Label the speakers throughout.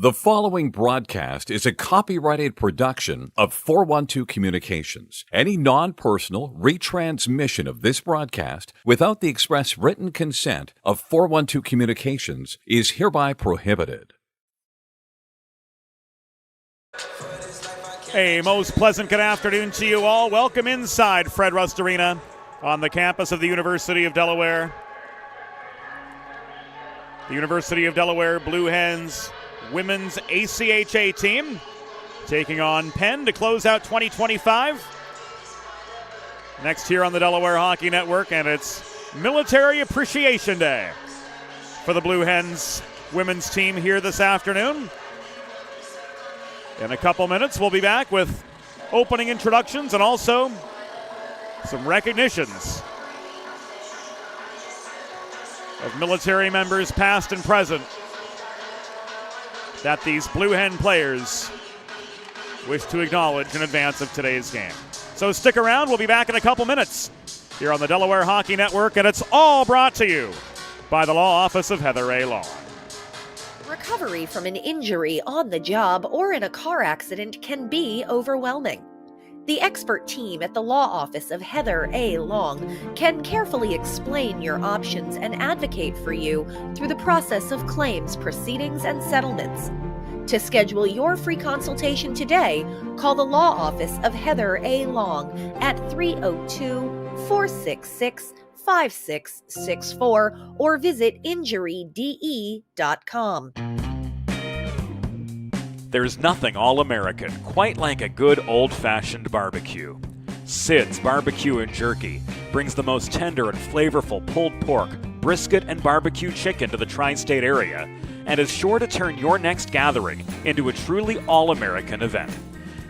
Speaker 1: The following broadcast is a copyrighted production of 412 Communications. Any non-personal retransmission of this broadcast without the express written consent of 412 Communications is hereby prohibited.
Speaker 2: A most pleasant good afternoon to you all. Welcome inside Fred Rust Arena on the campus of the University of Delaware. The University of Delaware Blue Hens women's ACHA team taking on Penn to close out 2025. Next here on the Delaware Hockey Network, and it's Military Appreciation Day for the Blue Hens women's team here this afternoon. In a couple minutes, we'll be back with opening introductions and also some recognitions of military members past and present that these Blue Hen players wish to acknowledge in advance of today's game. So stick around. We'll be back in a couple minutes here on the Delaware Hockey Network, and it's all brought to you by the Law Office of Heather A. Long.
Speaker 3: Recovery from an injury on the job or in a car accident can be overwhelming. The expert team at the Law Office of Heather A. Long can carefully explain your options and advocate for you through the process of claims, proceedings, and settlements. To schedule your free consultation today, call the Law Office of Heather A. Long at 302-466-5664 or visit injuryde.com.
Speaker 2: There's nothing all-American quite like a good old-fashioned barbecue. Sid's Barbecue and Jerky brings the most tender and flavorful pulled pork, brisket, and barbecue chicken to the tri-state area and is sure to turn your next gathering into a truly all-American event.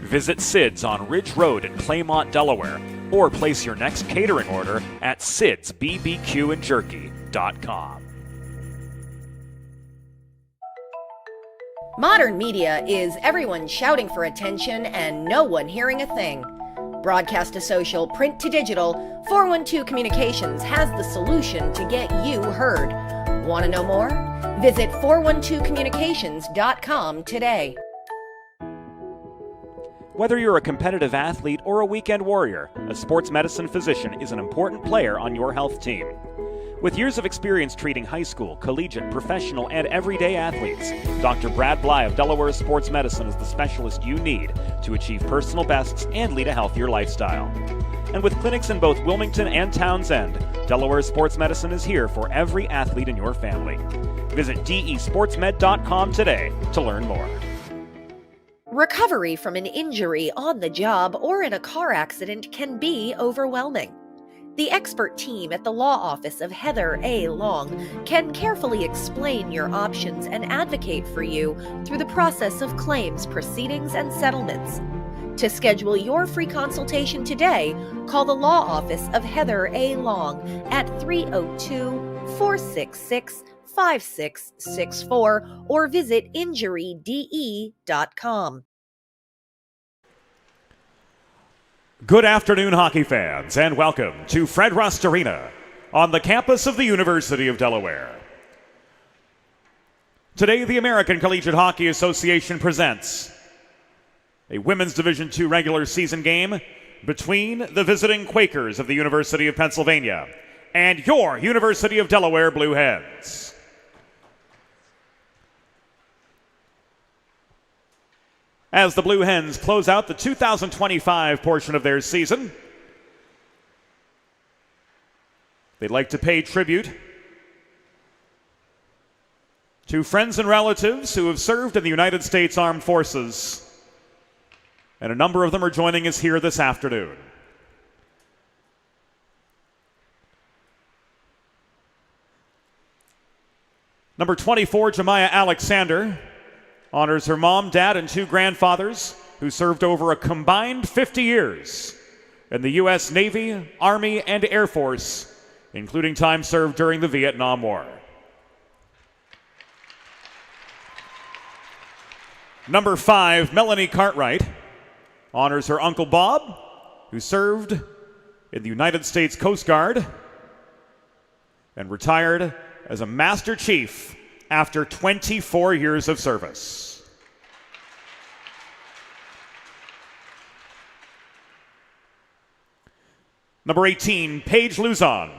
Speaker 2: Visit Sid's on Ridge Road in Claymont, Delaware, or place your next catering order at sidsbbqandjerky.com.
Speaker 3: Modern media is everyone shouting for attention and no one hearing a thing. Broadcast to social, print to digital, 412 Communications has the solution to get you heard. Want to know more? Visit 412communications.com today.
Speaker 2: Whether you're a competitive athlete or a weekend warrior, a sports medicine physician is an important player on your health team. With years of experience treating high school, collegiate, professional, and everyday athletes, Dr. Brad Bly of Delaware Sports Medicine is the specialist you need to achieve personal bests and lead a healthier lifestyle. And with clinics in both Wilmington and Townsend, Delaware Sports Medicine is here for every athlete in your family. Visit desportsmed.com today to learn more.
Speaker 3: Recovery from an injury on the job or in a car accident can be overwhelming. The expert team at the law office of Heather A. Long can carefully explain your options and advocate for you through the process of claims, proceedings, and settlements. To schedule your free consultation today, call the law office of Heather A. Long at 302-466-5664 or visit injuryde.com.
Speaker 2: Good afternoon, hockey fans, and welcome to Fred Rust Arena on the campus of the University of Delaware. Today, the American Collegiate Hockey Association presents a Women's Division II regular season game between the visiting Quakers of the University of Pennsylvania and your University of Delaware Blue Hens. As the Blue Hens close out the 2025 portion of their season, they'd like to pay tribute to friends and relatives who have served in the United States Armed Forces, and a number of them are joining us here this afternoon. Number 24, Jemiah Alexander, honors her mom, dad, and two grandfathers who served over a combined 50 years in the U.S. Navy, Army, and Air Force, including time served during the Vietnam War. Number 5, Melanie Cartwright, honors her Uncle Bob, who served in the United States Coast Guard and retired as a Master Chief after 24 years of service. Number 18, Paige Luzon,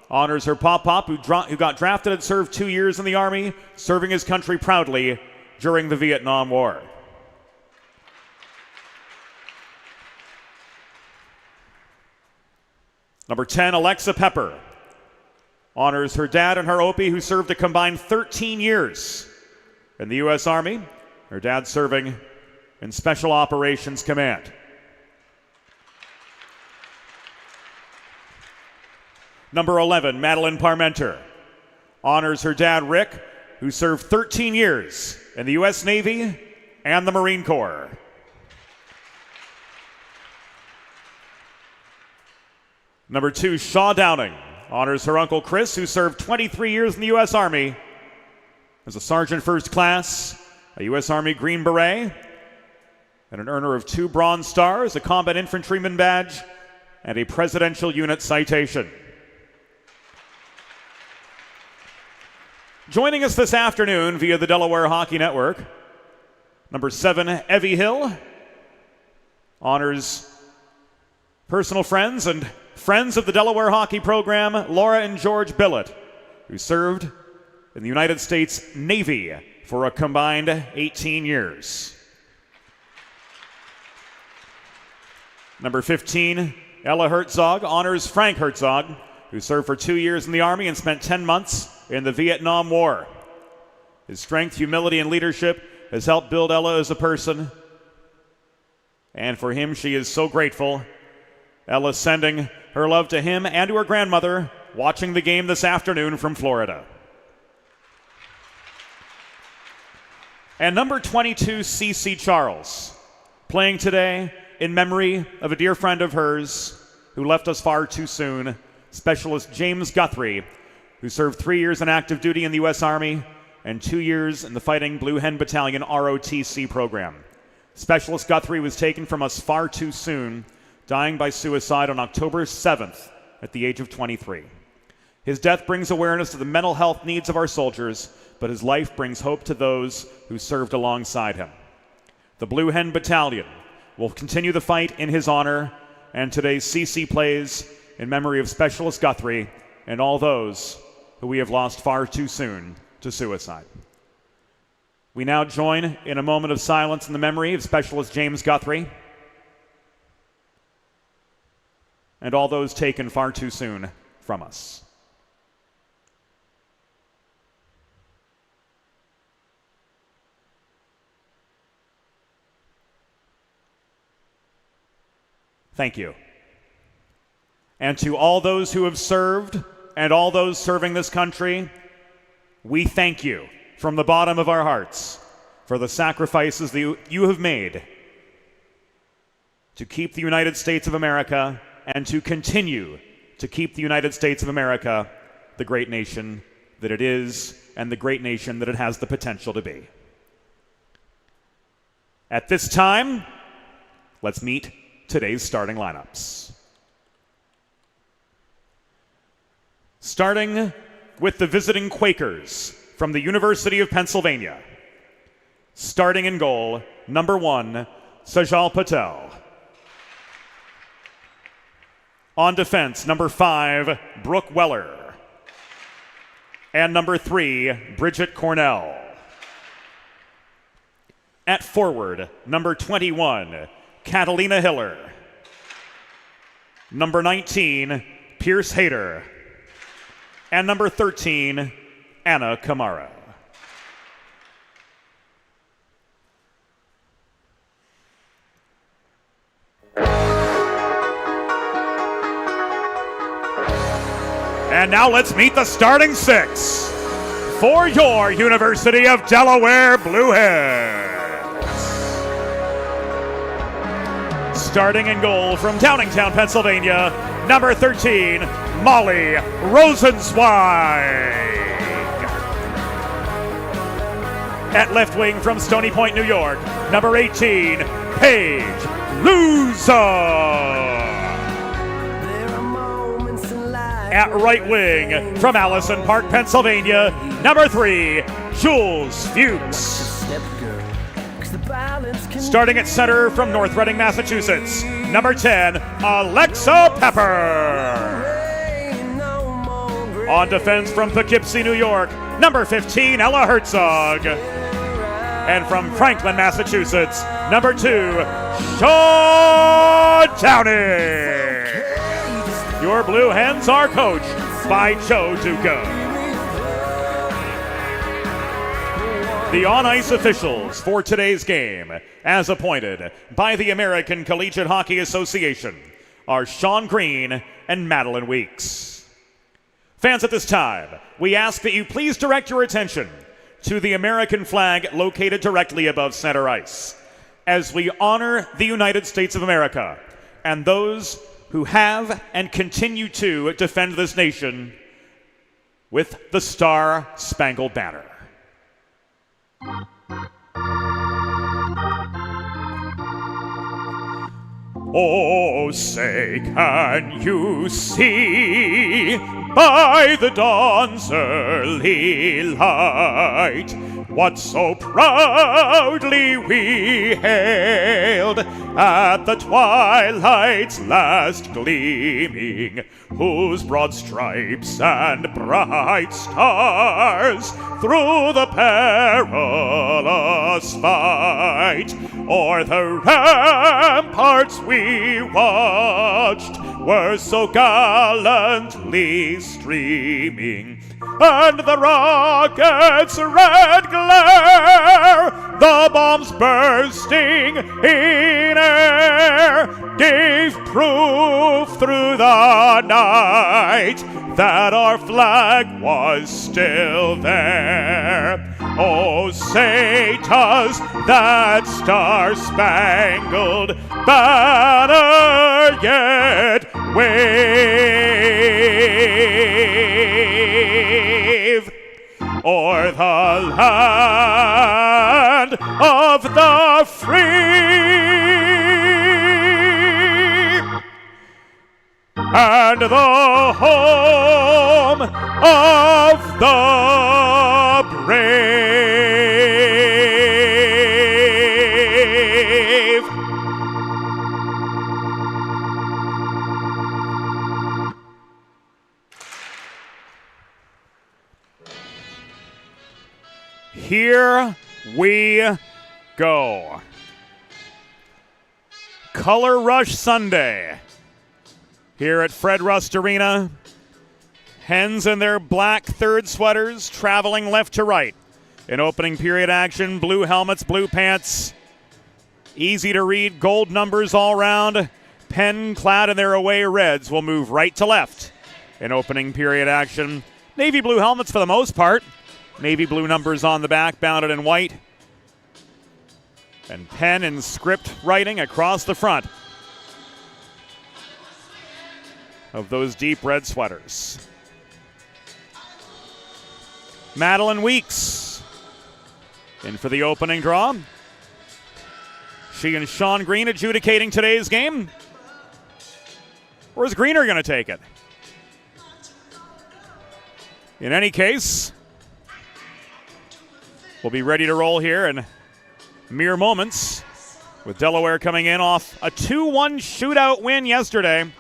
Speaker 2: honors her pop-pop who got drafted and served 2 years in the Army, serving his country proudly during the Vietnam War. Number 10, Alexa Pepper, honors her dad and her Opie who served a combined 13 years in the U.S. Army, her dad serving in Special Operations Command. Number 11, Madeline Parmenter, honors her dad Rick who served 13 years in the U.S. Navy and the Marine Corps. Number 2, Shaw Downing, honors her Uncle Chris, who served 23 years in the U.S. Army as a Sergeant First Class, a U.S. Army Green Beret, and an earner of 2 Bronze Stars, a Combat Infantryman Badge, and a Presidential Unit Citation. Joining us this afternoon via the Delaware Hockey Network, number 7, Evie Hill, honors personal friends and friends of the Delaware hockey program, Laura and George Billett, who served in the United States Navy for a combined 18 years. Number 15, Ella Herzog, honors Frank Herzog, who served for 2 years in the Army and spent 10 months in the Vietnam War. His strength, humility, and leadership has helped build Ella as a person, and for him she is so grateful. Ella sending her love to him and to her grandmother watching the game this afternoon from Florida. And number 22, Cece Charles, playing today in memory of a dear friend of hers who left us far too soon, Specialist James Guthrie, who served 3 years in active duty in the U.S. Army and 2 years in the Fighting Blue Hen Battalion ROTC program. Specialist Guthrie was taken from us far too soon, dying by suicide on October 7th at the age of 23. His death brings awareness to the mental health needs of our soldiers, but his life brings hope to those who served alongside him. The Blue Hen Battalion will continue the fight in his honor, and today's CC plays in memory of Specialist Guthrie and all those who we have lost far too soon to suicide. We now join in a moment of silence in the memory of Specialist James Guthrie and all those taken far too soon from us. Thank you. And to all those who have served and all those serving this country, we thank you from the bottom of our hearts for the sacrifices that you have made to keep the United States of America and to continue to keep the United States of America the great nation that it is and the great nation that it has the potential to be. At this time, let's meet today's starting lineups. Starting with the visiting Quakers from the University of Pennsylvania. Starting in goal, number 1, Sajal Patel. On defense, number 5, Brooke Weller. And number 3, Bridget Cornell. At forward, number 21, Catalina Hiller. Number 19, Pierce Hayter. And number 13, Anna Kamara. And now let's meet the starting 6 for your University of Delaware Blue Hens. Starting in goal from Downingtown, Pennsylvania, number 13, Molly Rosenzweig. At left wing from Stony Point, New York, number 18, Paige Luza. At right wing from Allison Park, Pennsylvania, number 3, Jules Fuchs. Starting at center from North Reading, Massachusetts, number 10, Alexa Pepper. On defense from Poughkeepsie, New York, number 15, Ella Herzog. And from Franklin, Massachusetts, number 2, Sean Downey. Your Blue Hens are coached by Joe Duca. The on-ice officials for today's game, as appointed by the American Collegiate Hockey Association, are Sean Green and Madeline Weeks. Fans, at this time, we ask that you please direct your attention to the American flag located directly above center ice, as we honor the United States of America and those who have and continue to defend this nation with the Star-Spangled Banner. Oh, say, can you see by the dawn's early light what so proudly we hailed at the twilight's last gleaming, whose broad stripes and bright stars through the perilous fight o'er the ramparts we watched were so gallantly streaming, and the rocket's red glare, the bombs bursting in air, gave proof through the night that our flag was still there. Oh, say does that star-spangled banner yet wave o'er the land of the free and the home of the brave. Here we go. Color Rush Sunday here at Fred Rust Arena. Hens in their black third sweaters traveling left to right. In opening period action, blue helmets, blue pants. Easy to read, gold numbers all round. Penn, clad in their away reds, will move right to left. In opening period action, navy blue helmets for the most part. Navy blue numbers on the back, bounded in white. And Penn in script writing across the front of those deep red sweaters. Madeline Weeks in for the opening draw. She and Sean Green adjudicating today's game. Or is Greener going to take it? In any case, we'll be ready to roll here in mere moments, with Delaware coming in off a 2-1 shootout win yesterday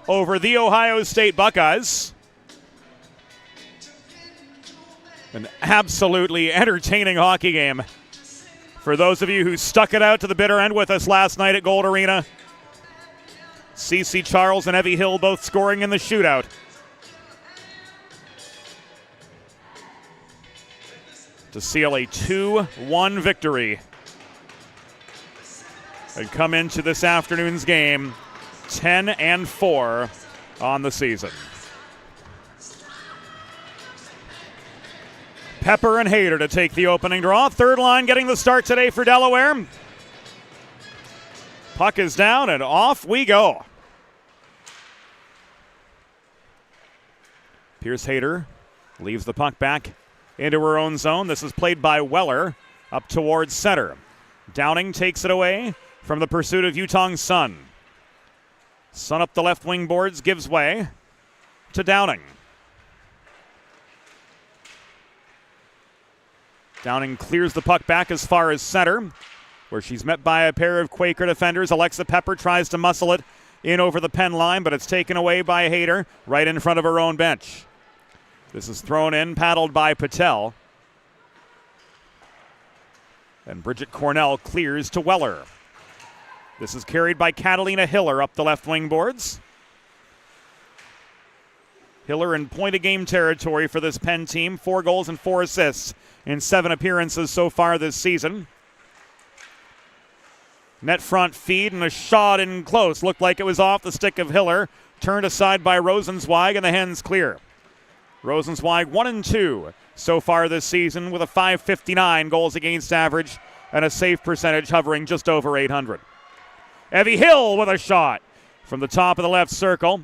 Speaker 2: over the Ohio State Buckeyes. An absolutely entertaining hockey game for those of you who stuck it out to the bitter end with us last night at Gold Arena. CeCe Charles and Evie Hill both scoring in the shootout. To seal a 2-1 victory and come into this afternoon's game 10-4 on the season. Pepper and Hayter to take the opening draw. Third line getting the start today for Delaware. Puck is down and off we go. Pierce Hayter leaves the puck back into her own zone. This is played by Weller up towards center. Downing takes it away from the pursuit of Yutong Sun. Sun up the left wing boards, gives way to Downing. Downing clears the puck back as far as center, where she's met by a pair of Quaker defenders. Alexa Pepper tries to muscle it in over the Penn line, but it's taken away by Hayter right in front of her own bench. This is thrown in, paddled by Patel. And Bridget Cornell clears to Weller. This is carried by Catalina Hiller up the left wing boards. Hiller in point-a-game territory for this Penn team. 4 goals and 4 assists in 7 appearances so far this season. Net front feed and a shot in close. Looked like it was off the stick of Hiller. Turned aside by Rosenzweig, and the Hens clear. Rosenzweig 1-2 so far this season with a .559 goals against average and a save percentage hovering just over .800. Evie Hill with a shot from the top of the left circle.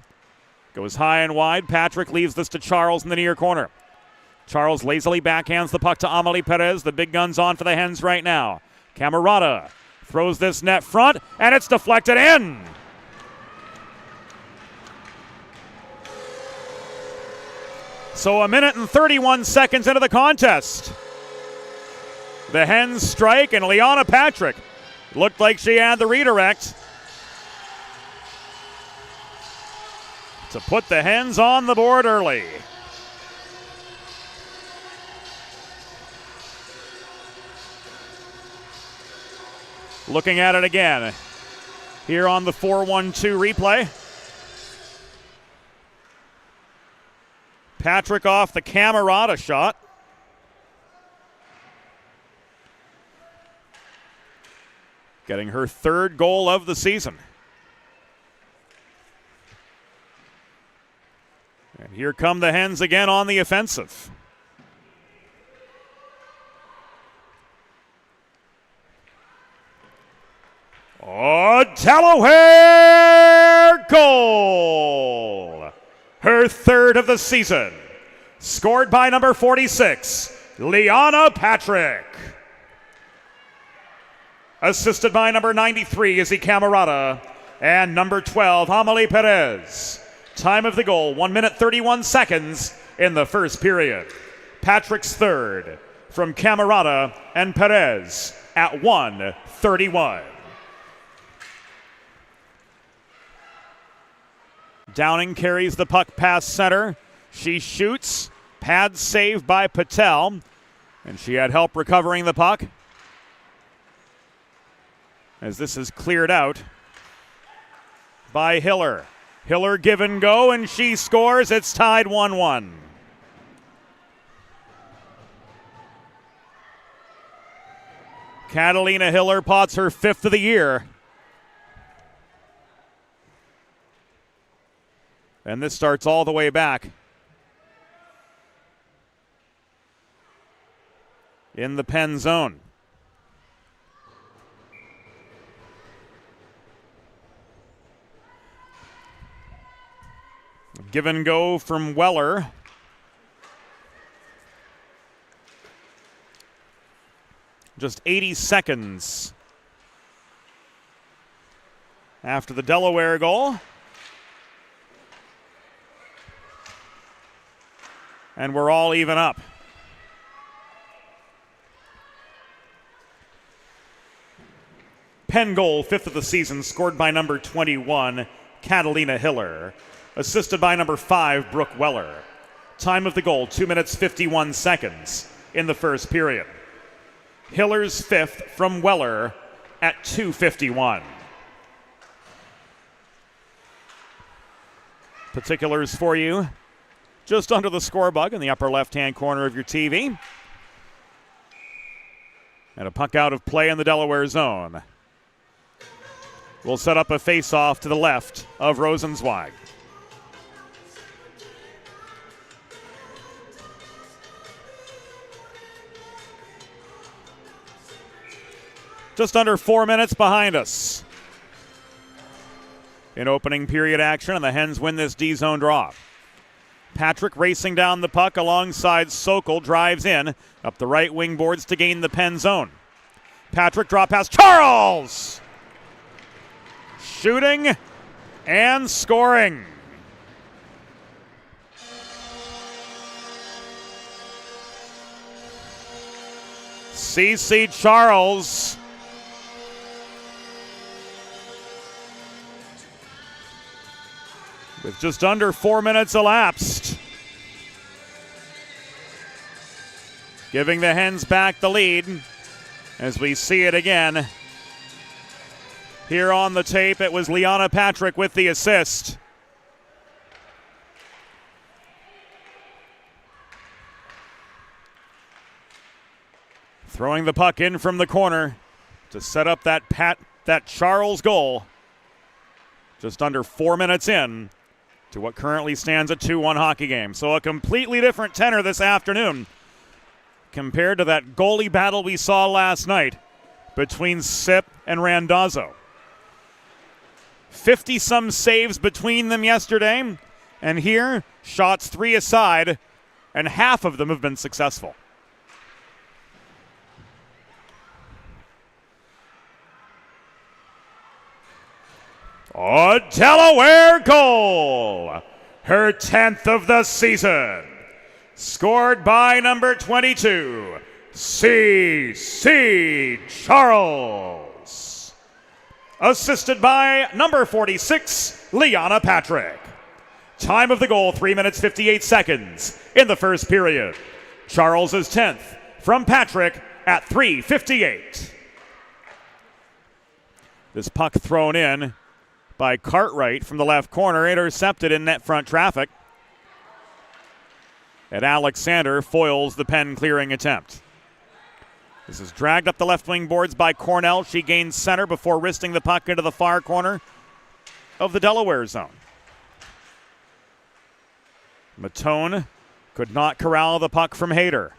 Speaker 2: Goes high and wide. Patrick leaves this to Charles in the near corner. Charles lazily backhands the puck to Amelie Perez. The big gun's on for the Hens right now. Camerata throws this net front, and it's deflected in. So 1 minute and 31 seconds into the contest. The Hens strike, and Liana Patrick looked like she had the redirect to put the Hens on the board early. Looking at it again here on the 4-1-2 replay. Patrick off the Camerata shot. Getting her 3rd goal of the season. And here come the Hens again on the offensive. Oh, Delaware goal! Her 3rd of the season. Scored by number 46, Liana Patrick. Assisted by number 93, Izzy Camerata, and number 12, Amelie Perez. Time of the goal, 1 minute 31 seconds in the first period. Patrick's 3rd from Camerata and Perez at 1:31. Downing carries the puck past center. She shoots. Pad save by Patel. And she had help recovering the puck. As this is cleared out by Hiller. Hiller give and go, and she scores. It's tied 1-1. Catalina Hiller pots her 5th of the year. And this starts all the way back in the Penn zone. Give and go from Weller. Just 80 seconds after the Delaware goal. And we're all even up. Penn goal, 5th of the season, scored by number 21, Catalina Hiller. Assisted by number 5, Brooke Weller. Time of the goal, 2 minutes 51 seconds in the first period. Hiller's 5th from Weller at 2:51. Particulars for you, just under the score bug in the upper left-hand corner of your TV. And a puck out of play in the Delaware zone. We'll set up a face-off to the left of Rosenzweig. Just under 4 minutes behind us in opening period action, and the Hens win this D-zone draw. Patrick racing down the puck alongside Sokol, drives in up the right wing boards to gain the Penn zone. Patrick drop pass, Charles! Shooting and scoring. CC Charles with just under 4 minutes elapsed, giving the Hens back the lead as we see it again. Here on the tape, it was Liana Patrick with the assist. Throwing the puck in from the corner to set up that Charles goal. Just under 4 minutes in to what currently stands a 2-1 hockey game. So a completely different tenor this afternoon compared to that goalie battle we saw last night between Sip and Randazzo. 50-some saves between them yesterday, and here, shots 3 aside, and half of them have been successful. A Delaware goal, her 10th of the season, scored by number 22, CC Charles. Assisted by number 46, Liana Patrick. Time of the goal, 3 minutes 58 seconds in the first period. Charles is 10th from Patrick at 3:58. This puck thrown in by Cartwright from the left corner, intercepted in net front traffic. And Alexander foils the Penn clearing attempt. This is dragged up the left wing boards by Cornell. She gains center before wristing the puck into the far corner of the Delaware zone. Matone could not corral the puck from Hayter.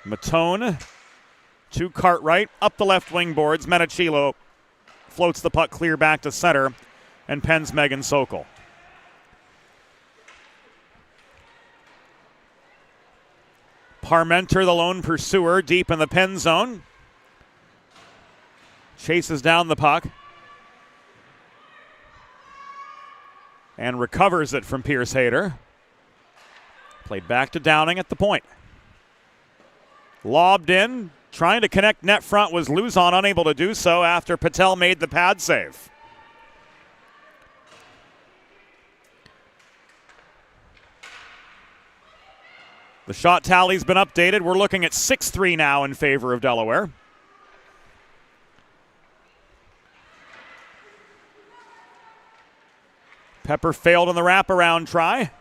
Speaker 2: Matone to Cartwright, up the left wing boards. Menachilo floats the puck clear back to center, and Penn's Megan Sokol. Parmenter, the lone pursuer, deep in the Penn zone. Chases down the puck and recovers it from Pierce Hayter. Played back to Downing at the point. Lobbed in, trying to connect net front, was Luzon unable to do so after Patel made the pad save. The shot tally's been updated. We're looking at 6-3 now in favor of Delaware. Pepper failed on the wraparound try.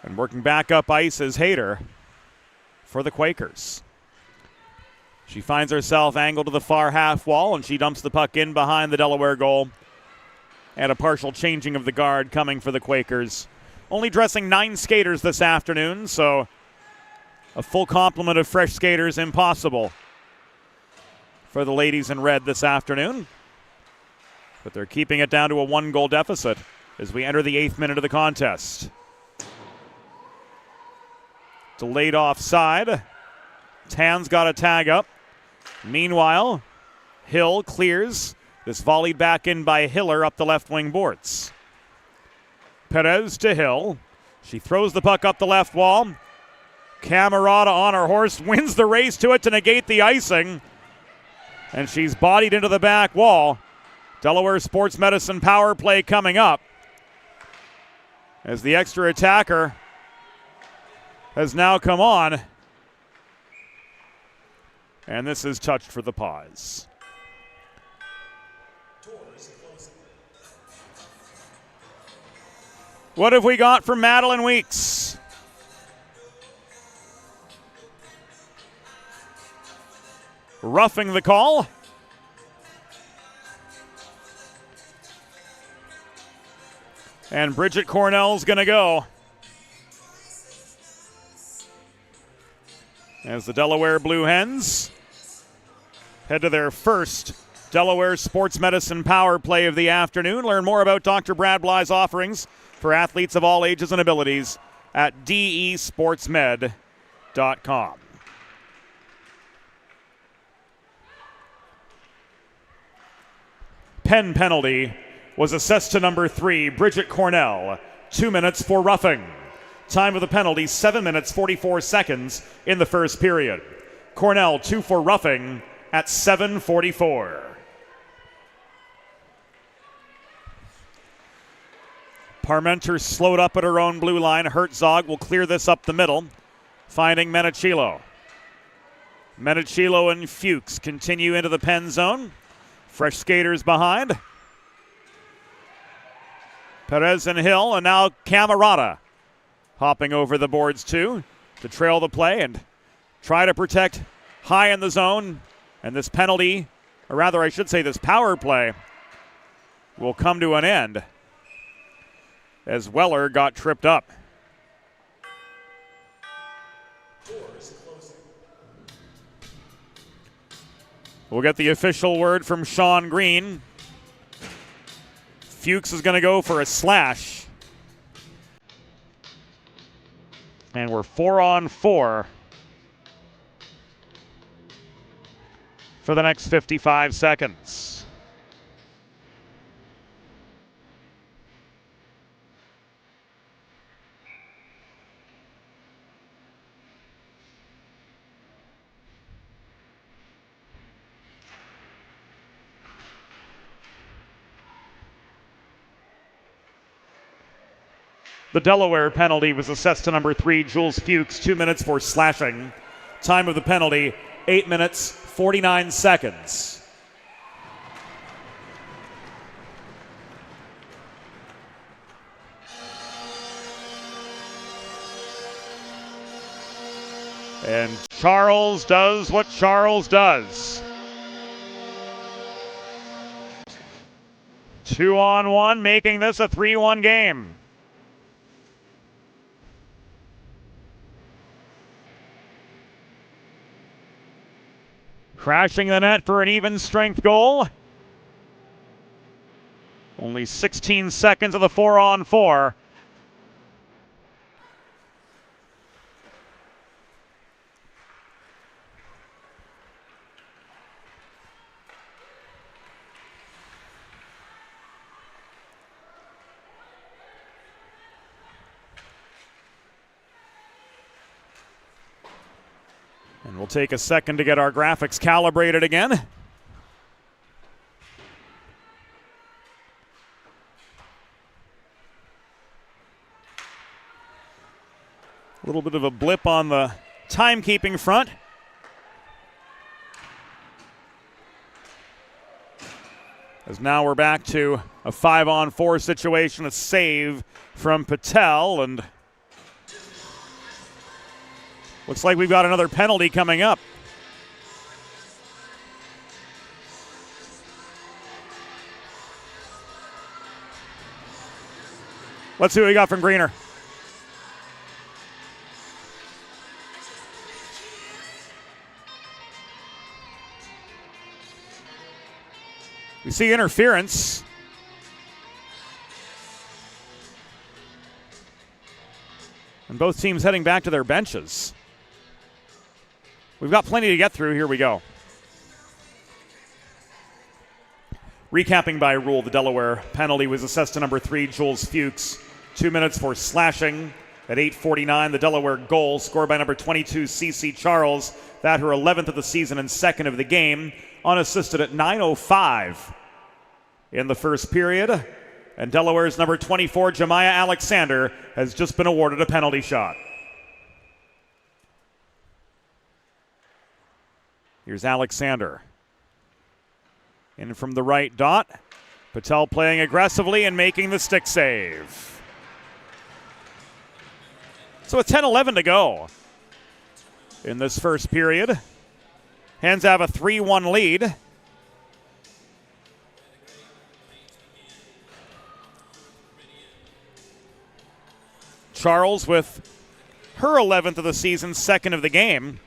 Speaker 2: And working back up ice is Hayter for the Quakers. She finds herself angled to the far half wall, and she dumps the puck in behind the Delaware goal. And a partial changing of the guard coming for the Quakers. Only dressing 9 skaters this afternoon, so a full complement of fresh skaters impossible for the ladies in red this afternoon. But they're keeping it down to a 1-goal deficit as we enter the 8th minute of the contest. Delayed offside. Tan's got a tag up. Meanwhile, Hill clears. This volleyed back in by Hiller up the left wing boards. Perez to Hill. She throws the puck up the left wall. Camerata on her horse wins the race to it to negate the icing. And she's bodied into the back wall. Delaware Sports Medicine power play coming up as the extra attacker has now come on. And this is touched for the pause. What have we got from Madeline Weeks? Roughing the call. And Bridget Cornell's going to go. As the Delaware Blue Hens head to their first Delaware Sports Medicine power play of the afternoon. Learn more about Dr. Brad Bly's offerings for athletes of all ages and abilities at desportsmed.com. Penn penalty was assessed to number 3, Bridget Cornell. 2 minutes for roughing. Time of the penalty, 7 minutes, 44 seconds in the first period. Cornell 2 for roughing at 7:44. Parmenter slowed up at her own blue line. Herzog will clear this up the middle, finding Menachilo. Menachilo and Fuchs continue into the Penn zone. Fresh skaters behind. Perez and Hill, and now Camerata hopping over the boards too to trail the play and try to protect high in the zone. And this penalty, or rather I should say this power play, will come to an end as Weller got tripped up. We'll get the official word from Sean Green. Fuchs is going to go for a slash. And we're 4-on-4 for the next 55 seconds. The Delaware penalty was assessed to number 3, Jules Fuchs, 2 minutes for slashing. Time of the penalty, 8 minutes, 49 seconds. And Charles does what Charles does. 2-on-1, making this a 3-1 game. Crashing the net for an even strength goal. Only 16 seconds of the 4-on-4. And we'll take a second to get our graphics calibrated again. A little bit of a blip on the timekeeping front. As now we're back to a 5-on-4 situation, a save from Patel, and looks like we've got another penalty coming up. Let's see what we got from Greener. We see interference. And both teams heading back to their benches. We've got plenty to get through. Here we go. Recapping by rule, the Delaware penalty was assessed to number 3, Jules Fuchs. 2 minutes for slashing. At 8:49, the Delaware goal scored by number 22, CC Charles. That her 11th of the season and 2nd of the game. Unassisted at 9:05 in the first period. And Delaware's number 24, Jemiah Alexander, has just been awarded a penalty shot. Here's Alexander. In from the right dot. Patel playing aggressively and making the stick save. So with 10-11 to go in this first period. Hens have a 3-1 lead. Charles with her 11th of the season, 2nd of the game.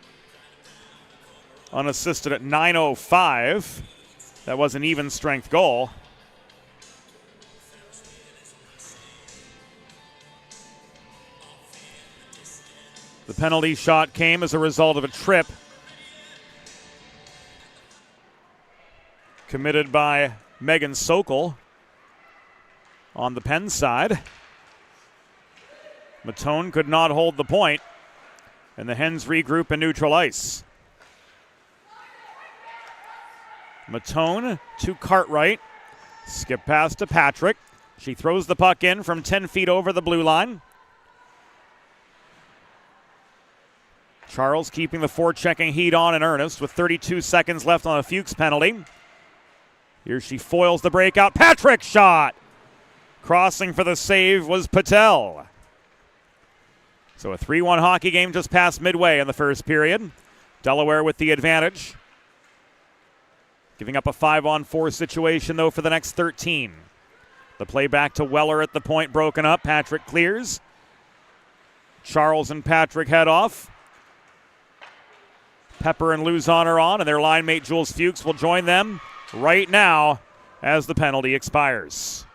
Speaker 2: Unassisted at 9:05. That was an even strength goal. The penalty shot came as a result of a trip committed by Megan Sokol on the Penn side. Matone could not hold the point, and the Hens regroup in neutral ice. Matone to Cartwright. Skip pass to Patrick. She throws the puck in from 10 feet over the blue line. Charles keeping the forechecking heat on in earnest with 32 seconds left on a Fuchs penalty. Here she foils the breakout. Patrick shot! Crossing for the save was Patel. So a 3-1 hockey game just past midway in the first period. Delaware with the advantage. Giving up a 5-on-4 situation, though, for the next 13. The play back to Weller at the point, broken up. Patrick clears. Charles and Patrick head off. Pepper and Luzon are on, and their line mate Jules Fuchs will join them right now as the penalty expires.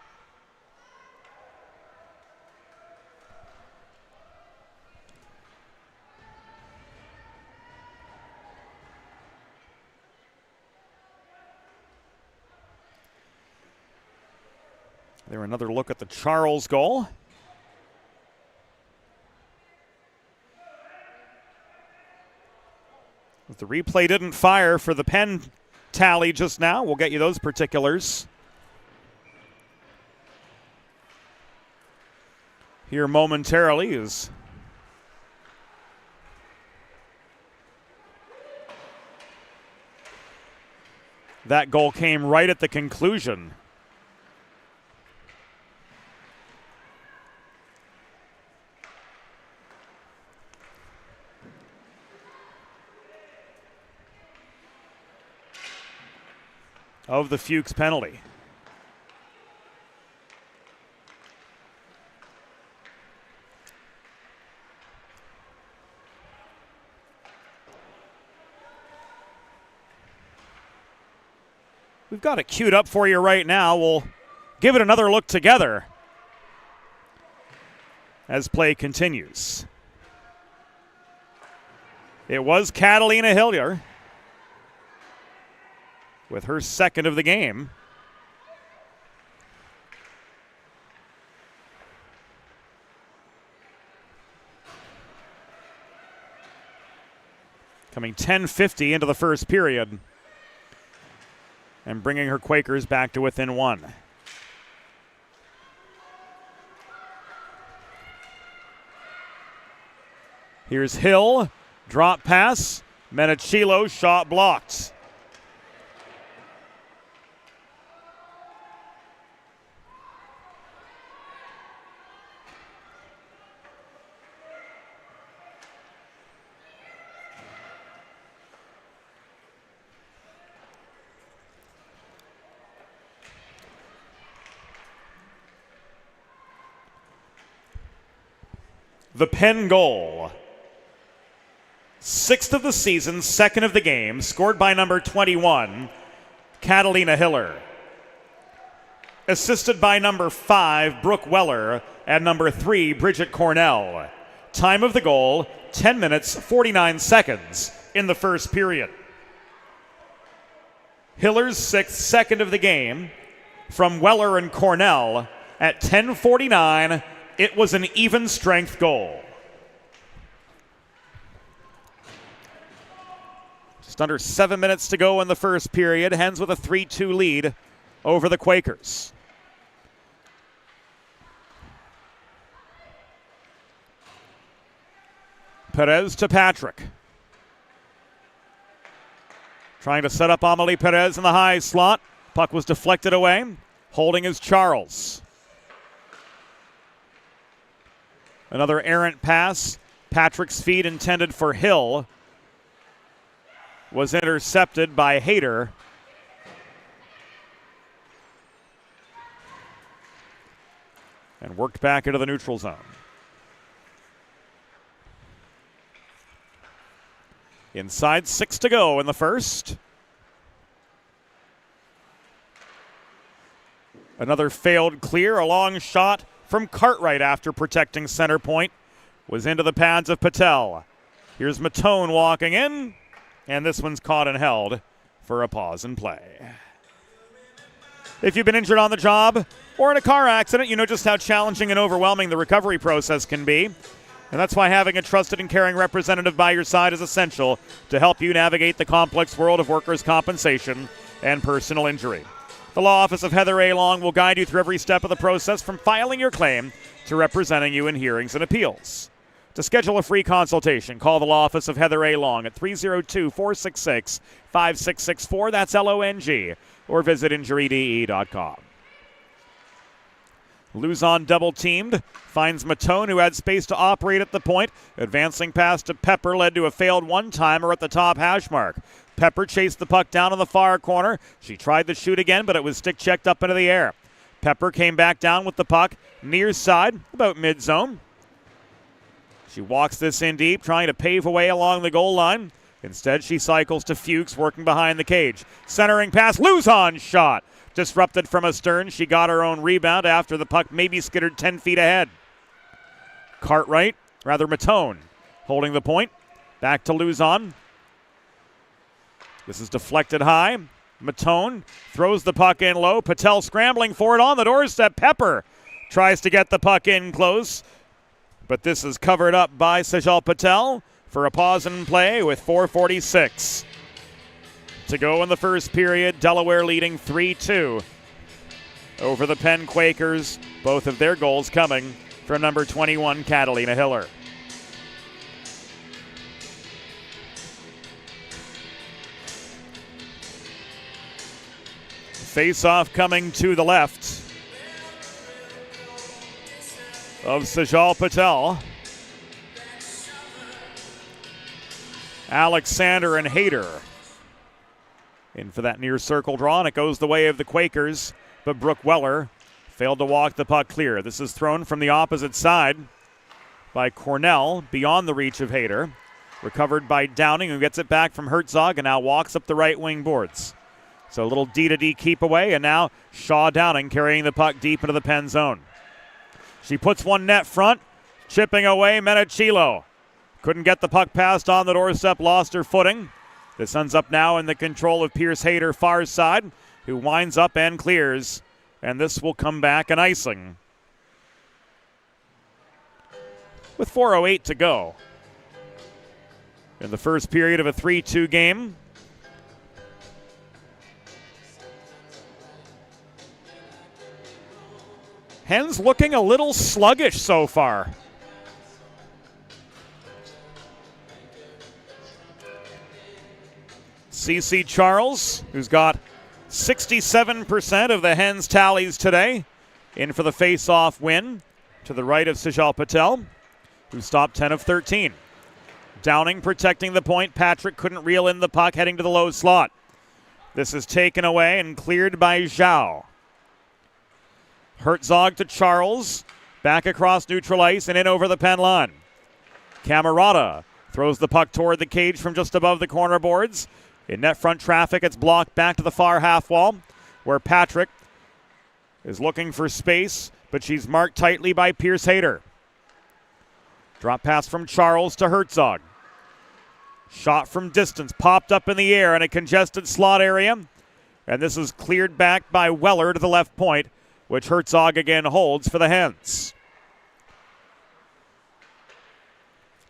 Speaker 2: There another look at the Charles goal. If the replay didn't fire for the Penn tally just now, we'll get you those particulars here momentarily. As that goal came right at the conclusion of the Fuchs penalty. We've got it queued up for you right now. We'll give it another look together as play continues. It was Catalina Hillier with her 2nd of the game. Coming 10:50 into the first period and bringing her Quakers back to within 1. Here's Hill, drop pass, Menachilo, shot blocked. The Penn goal. 6th of the season, 2nd of the game, scored by number 21, Catalina Hiller. Assisted by number 5, Brooke Weller, and number 3, Bridget Cornell. Time of the goal, 10 minutes, 49 seconds in the first period. Hiller's 6th, 2nd of the game, from Weller and Cornell at 10:49. It was an even strength goal. Just under 7 minutes to go in the first period. Hens with a 3-2 lead over the Quakers. Perez to Patrick. Trying to set up Amelie Perez in the high slot. Puck was deflected away. Holding is Charles. Another errant pass. Patrick's feed intended for Hill was intercepted by Hayter. And worked back into the neutral zone. Inside 6 to go in the first. Another failed clear, a long shot from Cartwright after protecting center point. Was into the pads of Patel. Here's Matone walking in, and this one's caught and held for a pause in play. If you've been injured on the job or in a car accident, you know just how challenging and overwhelming the recovery process can be. And that's why having a trusted and caring representative by your side is essential to help you navigate the complex world of workers' compensation and personal injury. The law office of Heather A. Long will guide you through every step of the process from filing your claim to representing you in hearings and appeals. To schedule a free consultation, call the law office of Heather A. Long at 302-466-5664, that's LONG, or visit injuryde.com. Luzon double-teamed, finds Matone, who had space to operate at the point. Advancing pass to Pepper led to a failed one-timer at the top hash mark. Pepper chased the puck down in the far corner. She tried to shoot again, but it was stick-checked up into the air. Pepper came back down with the puck, near side, about mid-zone. She walks this in deep, trying to pave away along the goal line. Instead, she cycles to Fuchs, working behind the cage. Centering pass, Luzon shot. Disrupted from astern, she got her own rebound after the puck maybe skittered 10 feet ahead. Matone, holding the point. Back to Luzon. This is deflected high. Matone throws the puck in low. Patel scrambling for it on the doorstep. Pepper tries to get the puck in close, but this is covered up by Sejal Patel for a pause in play with 4:46 to go in the first period. Delaware leading 3-2 over the Penn Quakers. Both of their goals coming from number 21, Catalina Hiller. Face-off coming to the left of Sejal Patel. Alexander and Hayter in for that near circle draw, and it goes the way of the Quakers, but Brooke Weller failed to walk the puck clear. This is thrown from the opposite side by Cornell, beyond the reach of Hayter. Recovered by Downing, who gets it back from Herzog and now walks up the right wing boards. So a little D-to-D keep away, and now Shaw Downing carrying the puck deep into the Penn zone. She puts one net front, chipping away Menachilo. Couldn't get the puck past on the doorstep, lost her footing. This ends up now in the control of Pierce Hayter, far side, who winds up and clears. And this will come back an icing with 4:08 to go in the first period of a 3-2 game. Hens looking a little sluggish so far. CC Charles, who's got 67% of the Hens tallies today, in for the face-off win to the right of Sejal Patel, who stopped 10 of 13. Downing protecting the point. Patrick couldn't reel in the puck, heading to the low slot. This is taken away and cleared by Zhao. Herzog to Charles. Back across neutral ice and in over the Penn line. Camerata throws the puck toward the cage from just above the corner boards. In net front traffic, it's blocked back to the far half wall, where Patrick is looking for space, but she's marked tightly by Pierce Hayter. Drop pass from Charles to Herzog. Shot from distance, popped up in the air in a congested slot area. And this is cleared back by Weller to the left point, which Herzog again holds for the Hens.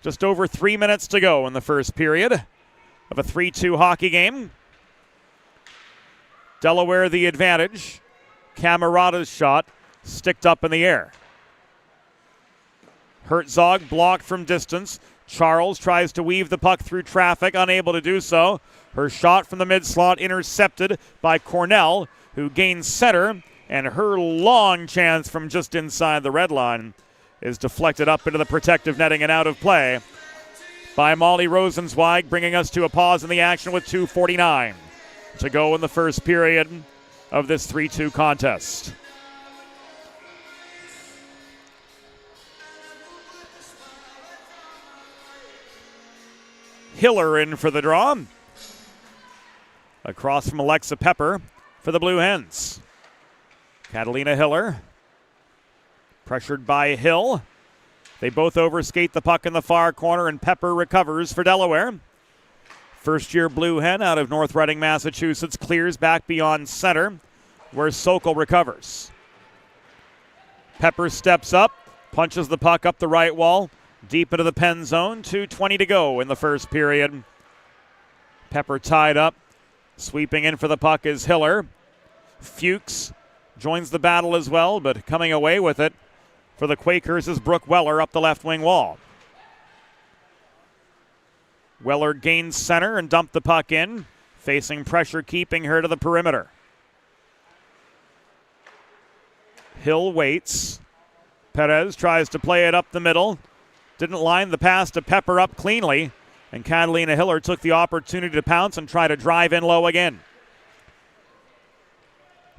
Speaker 2: Just over 3 minutes to go in the first period of a 3-2 hockey game. Delaware the advantage. Camerata's shot sticked up in the air. Herzog blocked from distance. Charles tries to weave the puck through traffic, unable to do so. Her shot from the mid-slot intercepted by Cornell, who gains center, and her long chance from just inside the red line is deflected up into the protective netting and out of play by Molly Rosenzweig, bringing us to a pause in the action with 2:49 to go in the first period of this 3-2 contest. Hiller in for the draw. Across from Alexa Pepper for the Blue Hens. Catalina Hiller, pressured by Hill. They both overskate the puck in the far corner, and Pepper recovers for Delaware. First-year Blue Hen out of North Reading, Massachusetts, clears back beyond center, where Sokol recovers. Pepper steps up, punches the puck up the right wall, deep into the Penn zone. 2:20 to go in the first period. Pepper tied up. Sweeping in for the puck is Hiller. Fuchs joins the battle as well, but coming away with it for the Quakers is Brooke Weller up the left wing wall. Weller gains center and dumped the puck in, facing pressure, keeping her to the perimeter. Hill waits. Perez tries to play it up the middle. Didn't line the pass to Pepper up cleanly, and Catalina Hiller took the opportunity to pounce and try to drive in low again.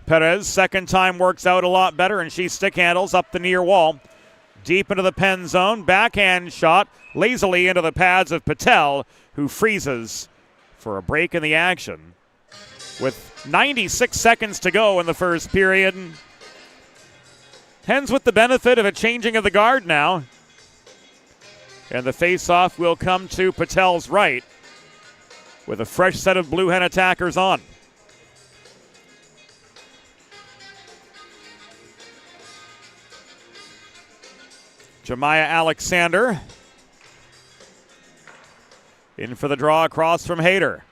Speaker 2: Perez, second time works out a lot better, and she stick handles up the near wall. Deep into the Penn zone, backhand shot, lazily into the pads of Patel, who freezes for a break in the action. With 96 seconds to go in the first period. Hens with the benefit of a changing of the guard now. And the face-off will come to Patel's right with a fresh set of Blue Hen attackers on. Jemiah Alexander in for the draw across from Hayter.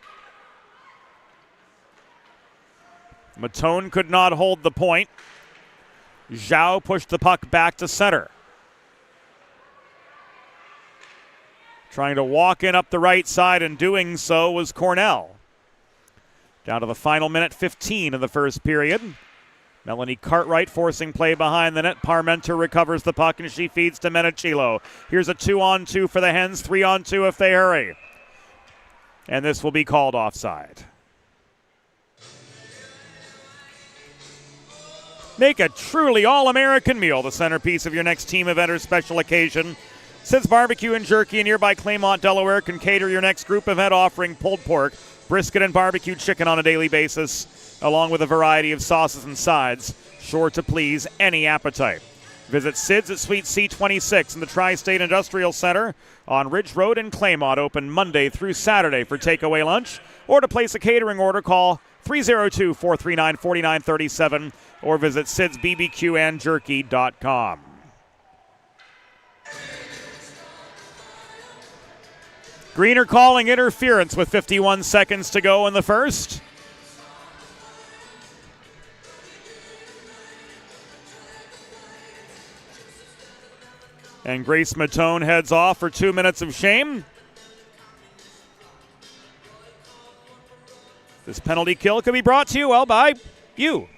Speaker 2: Matone could not hold the point. Zhao pushed the puck back to center. Trying to walk in up the right side, and doing so was Cornell. Down to the final minute 15 of the first period. Melanie Cartwright forcing play behind the net. Parmenter recovers the puck, and she feeds to Menachilo. Here's a 2-on-2 for the Hens, 3-on-2 if they hurry. And this will be called offside. Make a truly all-American meal the centerpiece of your next team event or special occasion. Sid's Barbecue and Jerky in nearby Claymont, Delaware can cater your next group event, offering pulled pork, brisket, and barbecue chicken on a daily basis, along with a variety of sauces and sides, sure to please any appetite. Visit Sid's at Suite C26 in the Tri-State Industrial Center on Ridge Road in Claymont, open Monday through Saturday for takeaway lunch, or to place a catering order, call 302-439-4937 or visit sidsbbqandjerky.com. Greener calling interference with 51 seconds to go in the first. And Grace Matone heads off for 2 minutes of shame. This penalty kill could be brought to you, well, by you.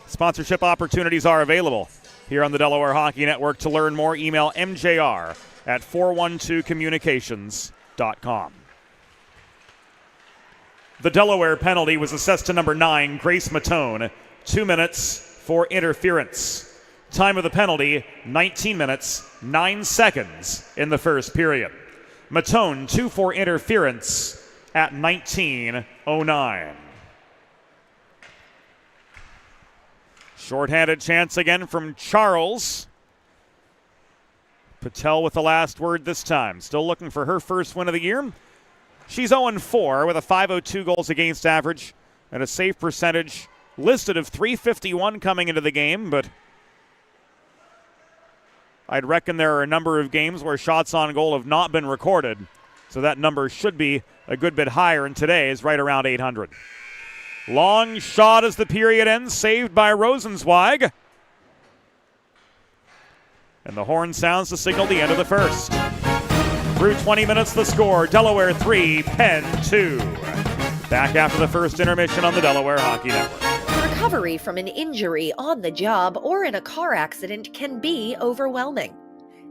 Speaker 2: Sponsorship opportunities are available here on the Delaware Hockey Network. To learn more, email mjr at 412communications.com. The Delaware penalty was assessed to number 9, Grace Matone, 2 minutes for interference. Time of the penalty, 19 minutes, 9 seconds in the first period. Matone, 2 for interference at 19:09. Shorthanded chance again from Charles. Patel with the last word this time. Still looking for her first win of the year. She's 0-4 with a .502 goals against average and a save percentage listed of .351 coming into the game, but I'd reckon there are a number of games where shots on goal have not been recorded, so that number should be a good bit higher, and today is right around 800. Long shot as the period ends, saved by Rosenzweig. And the horn sounds to signal the end of the first. Through 20 minutes, the score, Delaware 3, Penn 2. Back after the first intermission on the Delaware Hockey Network.
Speaker 3: Recovery from an injury on the job or in a car accident can be overwhelming.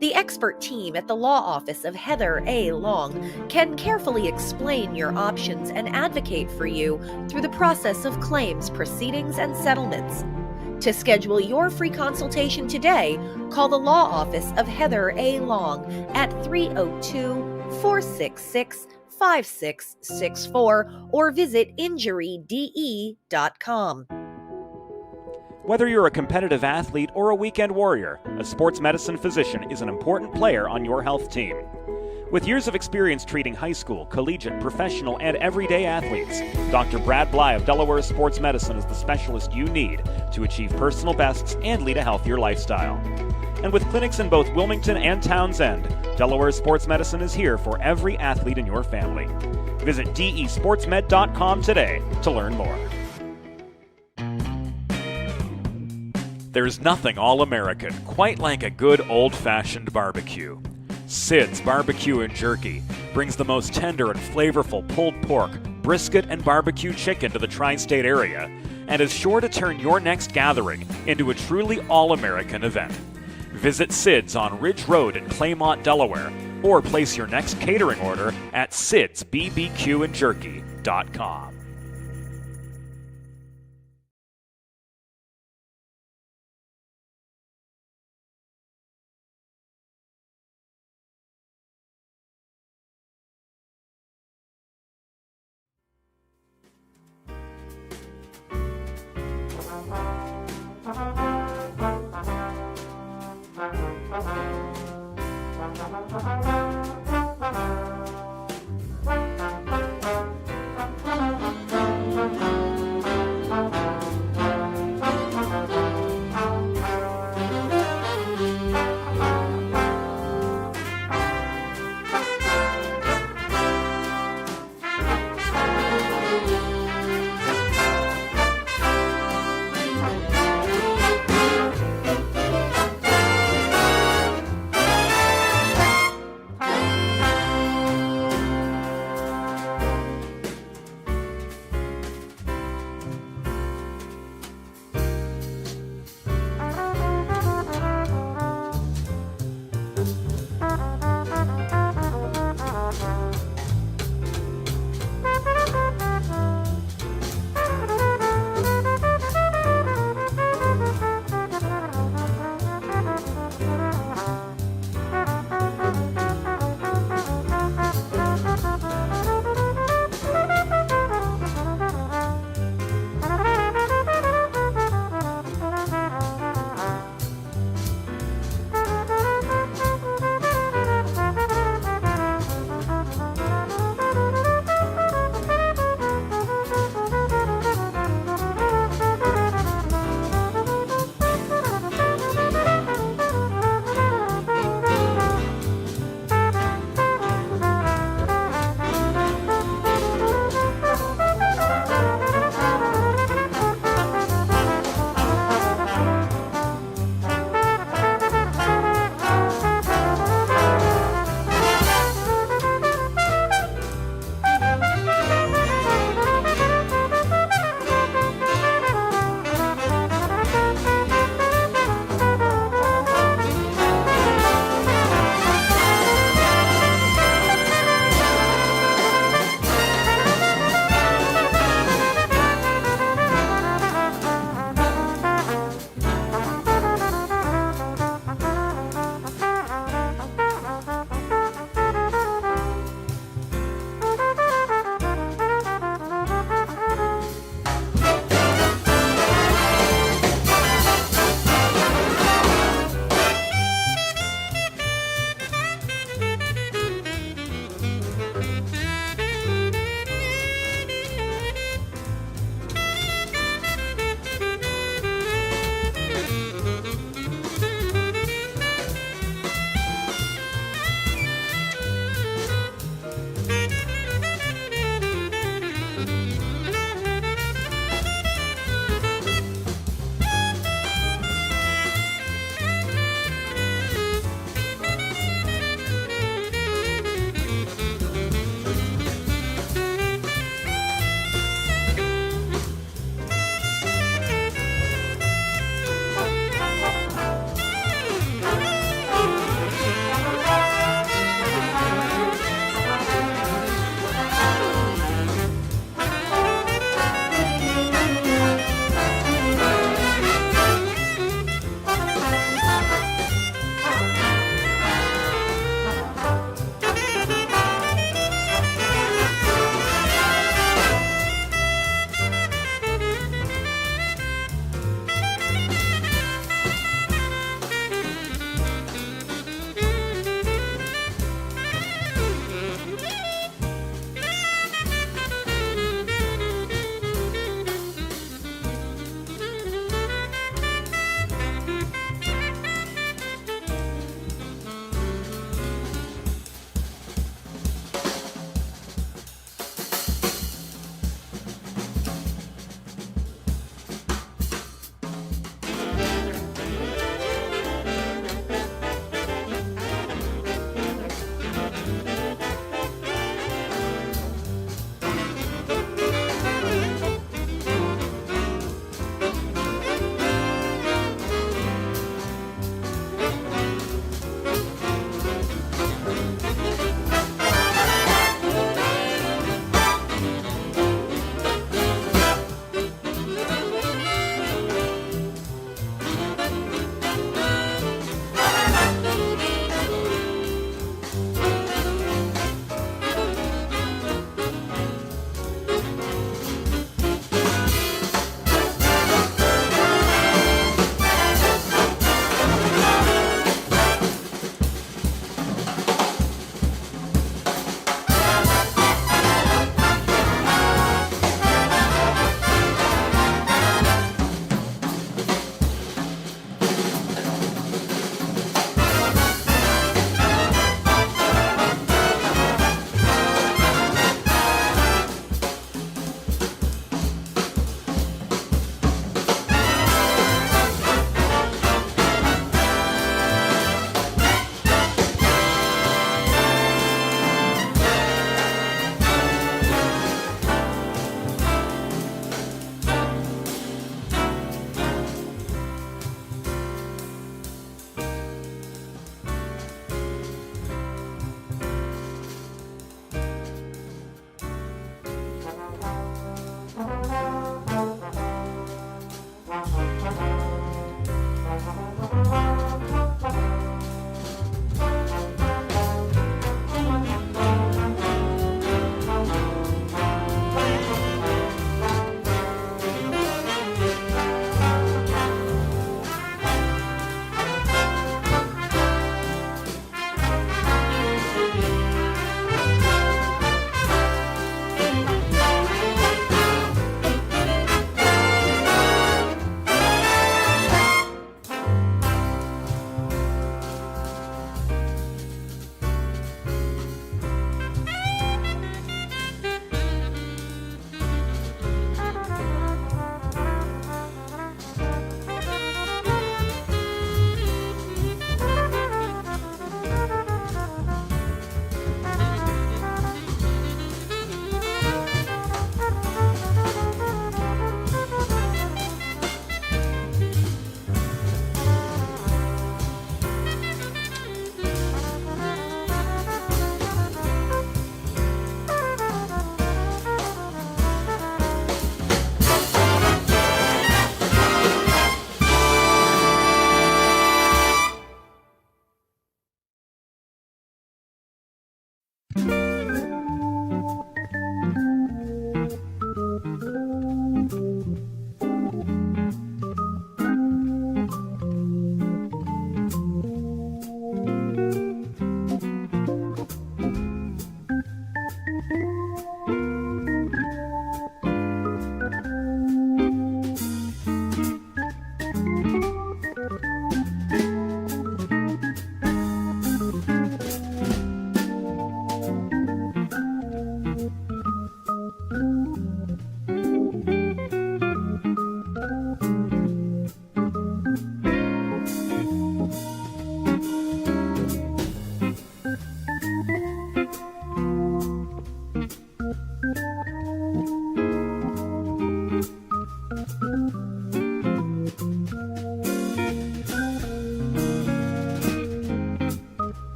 Speaker 3: The expert team at the law office of Heather A. Long can carefully explain your options and advocate for you through the process of claims, proceedings, and settlements. To schedule your free consultation today, call the law office of Heather A. Long at 302-466-5664 or visit injuryde.com.
Speaker 2: Whether you're a competitive athlete or a weekend warrior, a sports medicine physician is an important player on your health team. With years of experience treating high school, collegiate, professional, and everyday athletes, Dr. Brad Bly of Delaware Sports Medicine is the specialist you need to achieve personal bests and lead a healthier lifestyle. And with clinics in both Wilmington and Townsend, Delaware Sports Medicine is here for every athlete in your family. Visit desportsmed.com today to learn more. There's nothing all-American quite like a good old-fashioned barbecue. Sid's Barbecue and Jerky brings the most tender and flavorful pulled pork, brisket, and barbecue chicken to the tri-state area and is sure to turn your next gathering into a truly all-American event. Visit Sid's on Ridge Road in Claymont, Delaware, or place your next catering order at sidsbbqandjerky.com.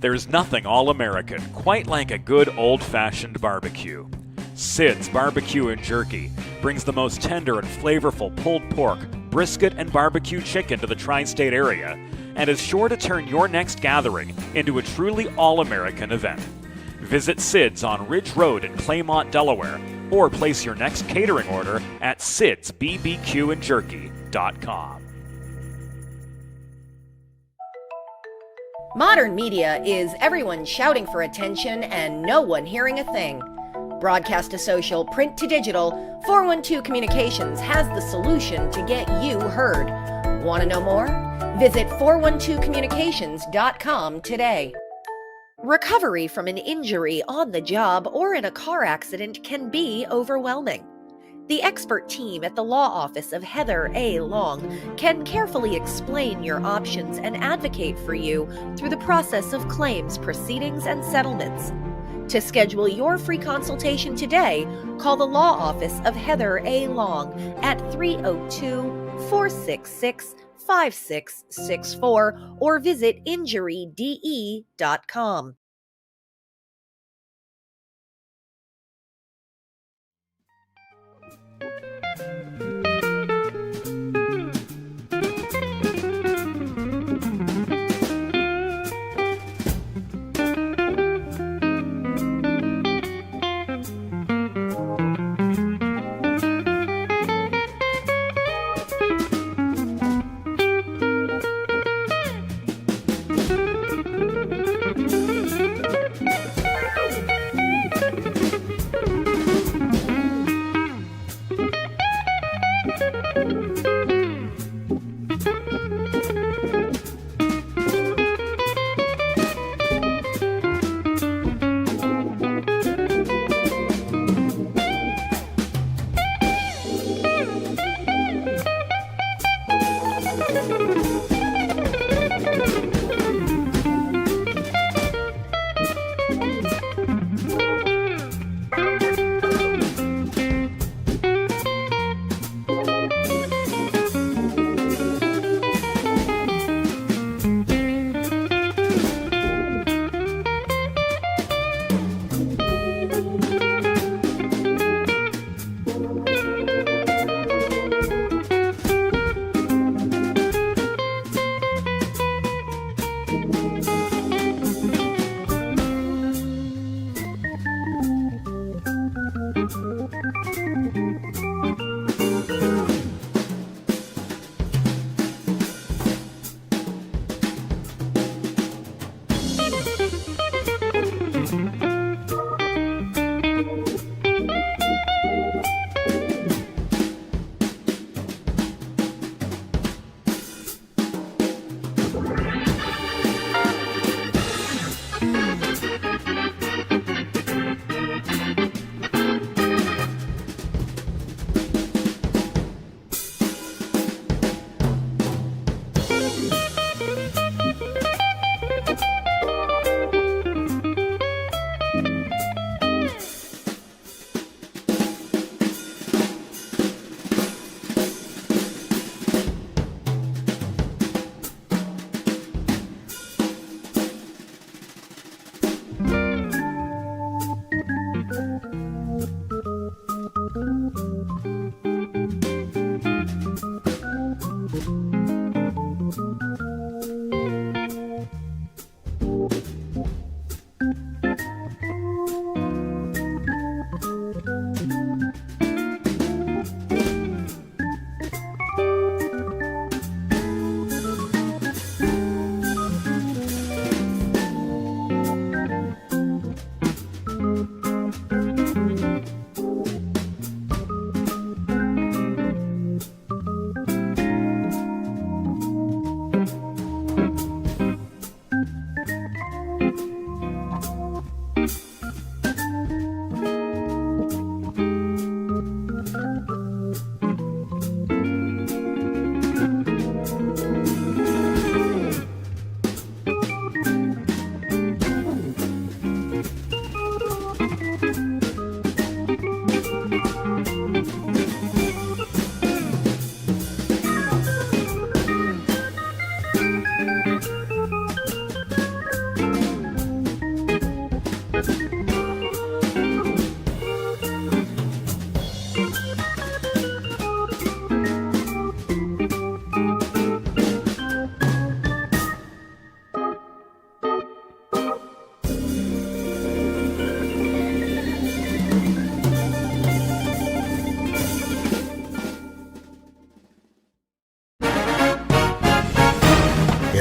Speaker 2: There's nothing all-American quite like a good old-fashioned barbecue. Sid's Barbecue and Jerky brings the most tender and flavorful pulled pork, brisket, and barbecue chicken to the tri-state area and is sure to turn your next gathering into a truly all-American event. Visit Sid's on Ridge Road in Claymont, Delaware, or place your next catering order at sidsbbqandjerky.com.
Speaker 3: Modern media is everyone shouting for attention and no one hearing a thing. Broadcast to social, print to digital, 412 Communications has the solution to get you heard. Want to know more? Visit 412communications.com today. Recovery from an injury on the job or in a car accident can be overwhelming. The expert team at the law office of Heather A. Long can carefully explain your options and advocate for you through the process of claims, proceedings, and settlements. To schedule your free consultation today, call the law office of Heather A. Long at 302-466-5664 or visit injuryde.com.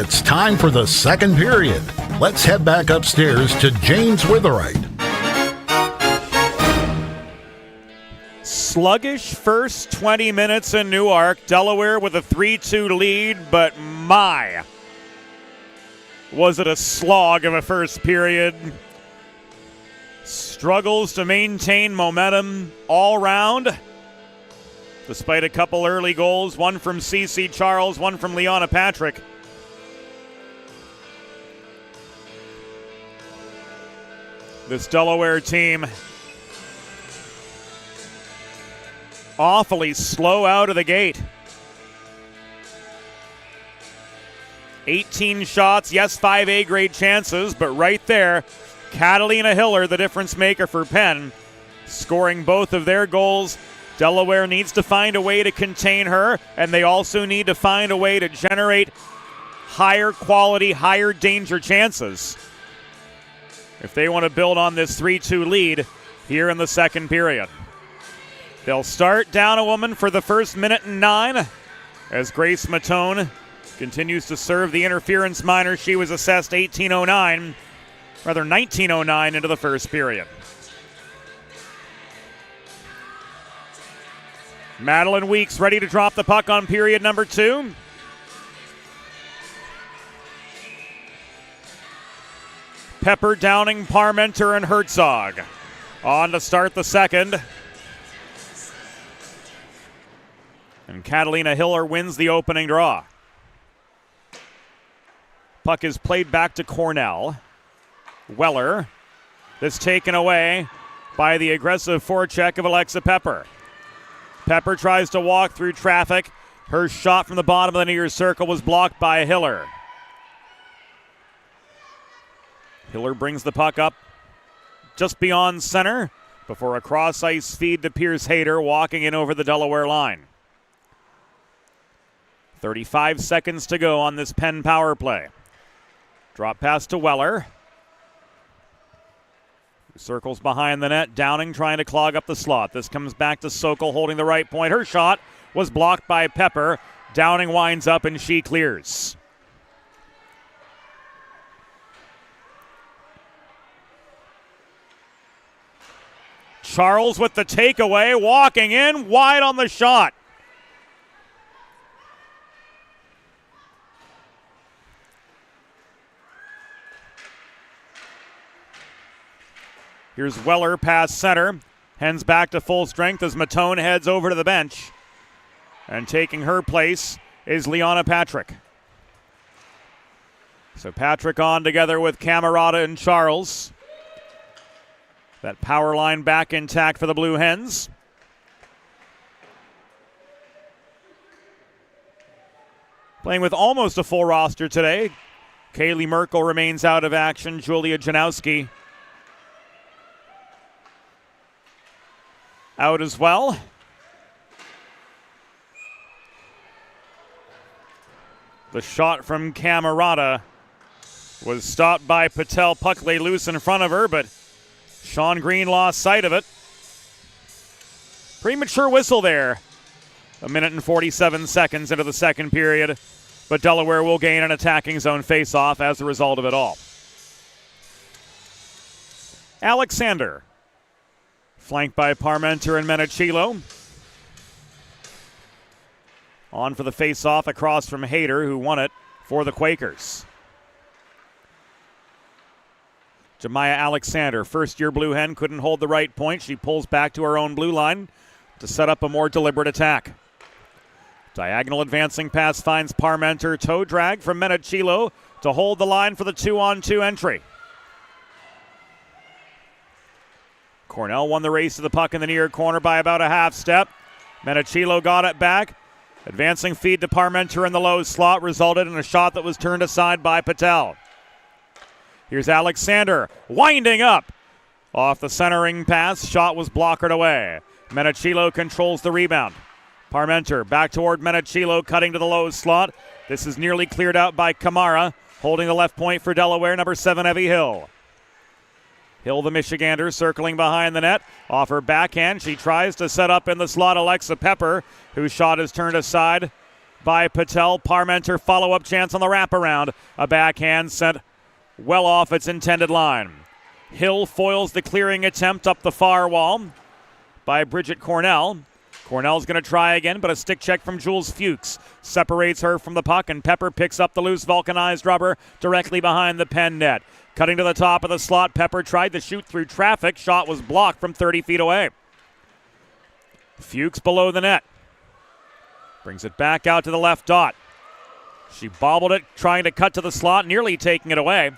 Speaker 4: It's time for the second period. Let's head back upstairs to James Witherite.
Speaker 2: Sluggish first 20 minutes in Newark. Delaware with a 3-2 lead, but my, was it a slog of a first period. Struggles to maintain momentum all round, despite a couple early goals, one from CeCe Charles, one from Liana Patrick. This Delaware team awfully slow out of the gate. 18 shots, yes, 5 A-grade chances, but right there, Catalina Hiller, the difference maker for Penn, scoring both of their goals. Delaware needs to find a way to contain her, and they also need to find a way to generate higher quality, higher danger chances if they want to build on this 3-2 lead here in the second period. They'll start down a woman for the first minute and 9 as Grace Matone continues to serve the interference minor. She was assessed 1909 into the first period. Madeline Weeks ready to drop the puck on period number 2. Pepper, Downing, Parmenter, and Herzog on to start the second. And Catalina Hiller wins the opening draw. Puck is played back to Cornell. Weller. This taken away by the aggressive forecheck of Alexa Pepper. Pepper tries to walk through traffic. Her shot from the bottom of the near circle was blocked by Hiller. Hiller brings the puck up just beyond center before a cross-ice feed to Pierce Hayter, walking in over the Delaware line. 35 seconds to go on this Penn power play. Drop pass to Weller. Circles behind the net. Downing trying to clog up the slot. This comes back to Sokol holding the right point. Her shot was blocked by Pepper. Downing winds up and she clears. Charles with the takeaway, walking in, wide on the shot. Here's Weller past center. Hens back to full strength as Matone heads over to the bench. And taking her place is Liana Patrick. So Patrick on together with Camerata and Charles. That power line back intact for the Blue Hens. Playing with almost a full roster today. Kaylee Merkel remains out of action. Julia Janowski out as well. The shot from Camerata was stopped by Patel. Puck lay loose in front of her, but Sean Green lost sight of it. Premature whistle there. 1 minute and 47 seconds into the second period, but Delaware will gain an attacking zone faceoff as a result of it all. Alexander, flanked by Parmenter and Menachilo. On for the faceoff across from Hayter, who won it for the Quakers. Jemiah Alexander, first-year Blue Hen, couldn't hold the right point. She pulls back to her own blue line to set up a more deliberate attack. Diagonal advancing pass finds Parmenter. Toe drag from Menachilo to hold the line for the 2-on-2 entry. Cornell won the race to the puck in the near corner by about a half step. Menachilo got it back. Advancing feed to Parmenter in the low slot resulted in a shot that was turned aside by Patel. Here's Alexander winding up. Off the centering pass, shot was blockered away. Menachilo controls the rebound. Parmenter back toward Menachilo, cutting to the low slot. This is nearly cleared out by Kamara, holding the left point for Delaware, number 7, Evie Hill. Hill, the Michigander, circling behind the net. Off her backhand, she tries to set up in the slot Alexa Pepper, whose shot is turned aside by Patel. Parmenter follow-up chance on the wraparound. A backhand sent well off its intended line. Hill foils the clearing attempt up the far wall by Bridget Cornell. Cornell's going to try again, but a stick check from Jules Fuchs separates her from the puck, and Pepper picks up the loose vulcanized rubber directly behind the Penn net. Cutting to the top of the slot, Pepper tried to shoot through traffic. Shot was blocked from 30 feet away. Fuchs below the net. Brings it back out to the left dot. She bobbled it, trying to cut to the slot, nearly taking it away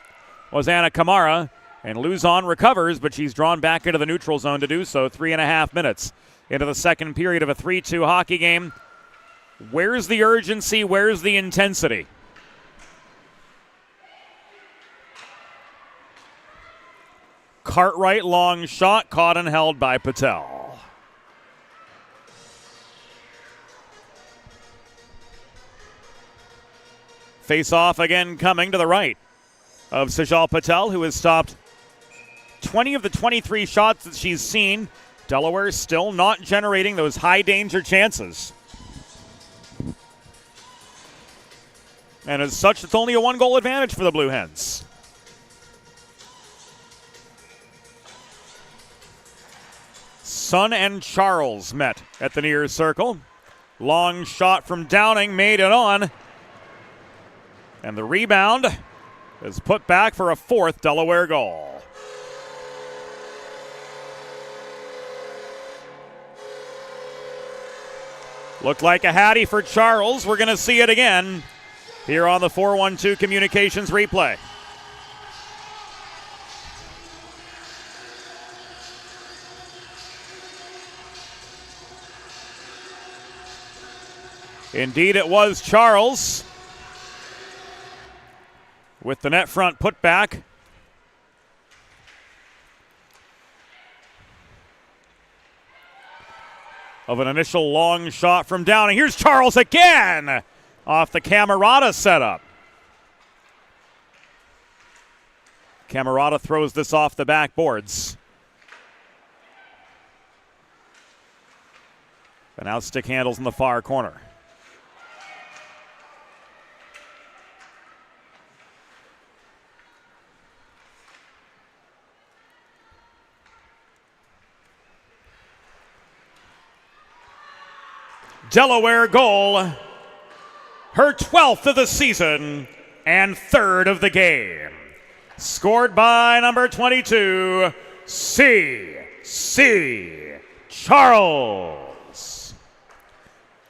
Speaker 2: was Anna Kamara. And Luzon recovers, but she's drawn back into the neutral zone to do so. 3.5 minutes into the second period of a 3-2 hockey game. Where's the urgency? Where's the intensity? Cartwright, long shot, caught and held by Patel. Face-off again coming to the right of Sejal Patel, who has stopped 20 of the 23 shots that she's seen. Delaware still not generating those high-danger chances. And as such, it's only a one-goal advantage for the Blue Hens. Sun and Charles met at the near circle. Long shot from Downing, made it on. And the rebound is put back for a fourth Delaware goal. Looked like a hattie for Charles. We're going to see it again here on the 412 Communications replay. Indeed, it was Charles with the net front put back. Of an initial long shot from Downing. Here's Charles again off the Camerata setup. Camerata throws this off the backboards. And now stick handles in the far corner. Delaware goal, her 12th of the season and 3rd of the game. Scored by number 22, C.C. Charles.